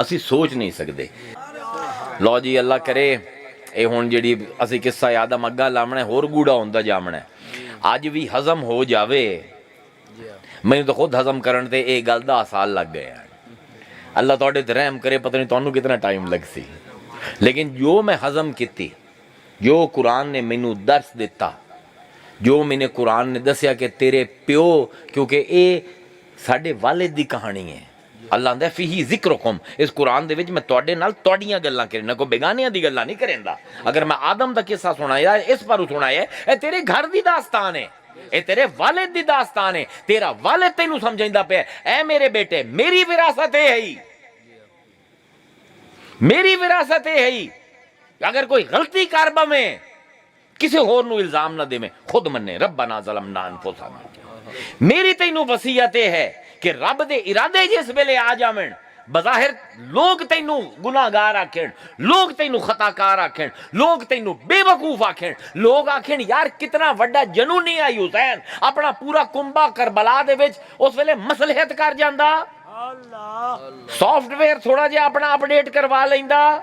ਅਸੀਂ ਸੋਚ ਨਹੀਂ ਸਕਦੇ। ਲਓ ਜੀ, ਅੱਲਾ ਕਰੇ ਇਹ ਹੁਣ ਜਿਹੜੀ ਅਸੀਂ ਕਿੱਸਾ ਆਦਮ ਅੱਗਾ ਲਾਉਣਾ ਹੋਰ ਗੂੜਾ ਹੁੰਦਾ ਜਾਵਣਾ, ਅੱਜ ਵੀ ਹਜ਼ਮ ਹੋ ਜਾਵੇ। ਮੈਨੂੰ ਤਾਂ ਖੁਦ ਹਜ਼ਮ ਕਰਨ ਤੇ ਇਹ ਗੱਲ 10 ਸਾਲ ਲੱਗ ਗਏ। ਅੱਲਾ ਤੁਹਾਡੇ ਤੇ ਰਹਿਮ ਕਰੇ, ਪਤਾ ਨਹੀਂ ਤੁਹਾਨੂੰ ਕਿਤਨਾ ਟਾਈਮ ਲੱਗ ਸੀ। ਲੇਕਿਨ ਜੋ ਮੈਂ ਹਜ਼ਮ ਕੀਤੀ, ਜੋ ਕੁਰਾਨ ਨੇ ਮੈਨੂੰ ਦਰਸ ਦਿੱਤਾ, ਜੋ ਮੈਨੇ ਕੁਰਾਨ ਨੇ ਦੱਸਿਆ ਕਿ ਤੇਰੇ ਪਿਓ, ਕਿਉਂਕਿ ਇਹ ਸਾਡੇ ਵਾਲਿਦ ਦੀ ਕਹਾਣੀ ਹੈ। ਅੱਲਾ ਆਂਦਾ ਫੀਹੀ ਜ਼ਿਕਰੁਕੁਮ, ਇਸ ਕੁਰਾਨ ਦੇ ਵਿੱਚ ਮੈਂ ਤੁਹਾਡੇ ਨਾਲ ਤੁਹਾਡੀਆਂ ਗੱਲਾਂ ਕਰਨਾ, ਕੋਈ ਬੇਗਾਨਿਆਂ ਦੀ ਗੱਲਾਂ ਨਹੀਂ ਕਰੇਂਦਾ। ਅਗਰ ਮੈਂ ਆਦਮ ਦਾ ਕਿੱਸਾ ਸੁਣਾਇਆ, ਇਸ ਪਰ ਸੁਣਾਇਆ, ਇਹ ਤੇਰੇ ਘਰ ਦੀ ਦਾਸਤਾਨ ਹੈ, ਇਹ ਤੇਰੇ ਵਾਲਿਦ ਦੀ ਦਾਸਤਾਨ ਹੈ। ਤੇਰਾ ਵਾਲਿਦ ਤੈਨੂੰ ਸਮਝਾਉਂਦਾ ਪਿਆ, ਐ ਮੇਰੇ ਬੇਟੇ ਮੇਰੀ ਵਿਰਾਸਤ ਇਹ ਹੈ, ਮੇਰੀ ਵਿਰਾਸਤ ਇਹ ਹੈ। ਅਗਰ ਕੋਈ ਗਲਤੀ ਕਰ ਬਵੇਂ, ਕਿਸੇ ਹੋਰ ਨੂੰ ਇਲਜ਼ਾਮ ਨਾ ਦੇਵੇਂ, ਖੁਦ ਮੰਨੇ ਰੱਬਨਾ ਜ਼ਲਮਨਾ ਅਨਫੁਸਨਾ। ਮੇਰੀ ਤੈਨੂੰ ਵਸੀਅਤ ਇਹ ਹੈ ਕਿ ਰੱਬ ਦੇ ਇਰਾਦੇ ਜਿਸ ਵੇਲੇ ਆ ਜਾਵਣ, ਬਜ਼ਾਹਿਰ ਲੋਕ ਤੈਨੂੰ ਗੁਨਾਹਗਾਰ ਆਖਣ, ਲੋਕ ਤੈਨੂੰ ਖਤਾਕਾਰ ਆਖਣ, ਲੋਕ ਤੈਨੂੰ ਬੇਵਕੂਫ ਆਖਣ, ਲੋਕ ਆਖਣ ਯਾਰ ਕਿਤਨਾ ਵੱਡਾ ਜਨੂਨੀ ਆ ਹੁਸੈਨ, ਆਪਣਾ ਪੂਰਾ ਕੁੰਬਾ ਕਰਬਲਾ ਦੇ ਵਿੱਚ ਉਸ ਵੇਲੇ ਮਸਲਹਤ ਕਰ ਜਾਂਦਾ, ਸੌਫਟਵੇਅਰ ਥੋੜਾ ਜਿਹਾ ਆਪਣਾ ਅਪਡੇਟ ਕਰਵਾ ਲੈਂਦਾ,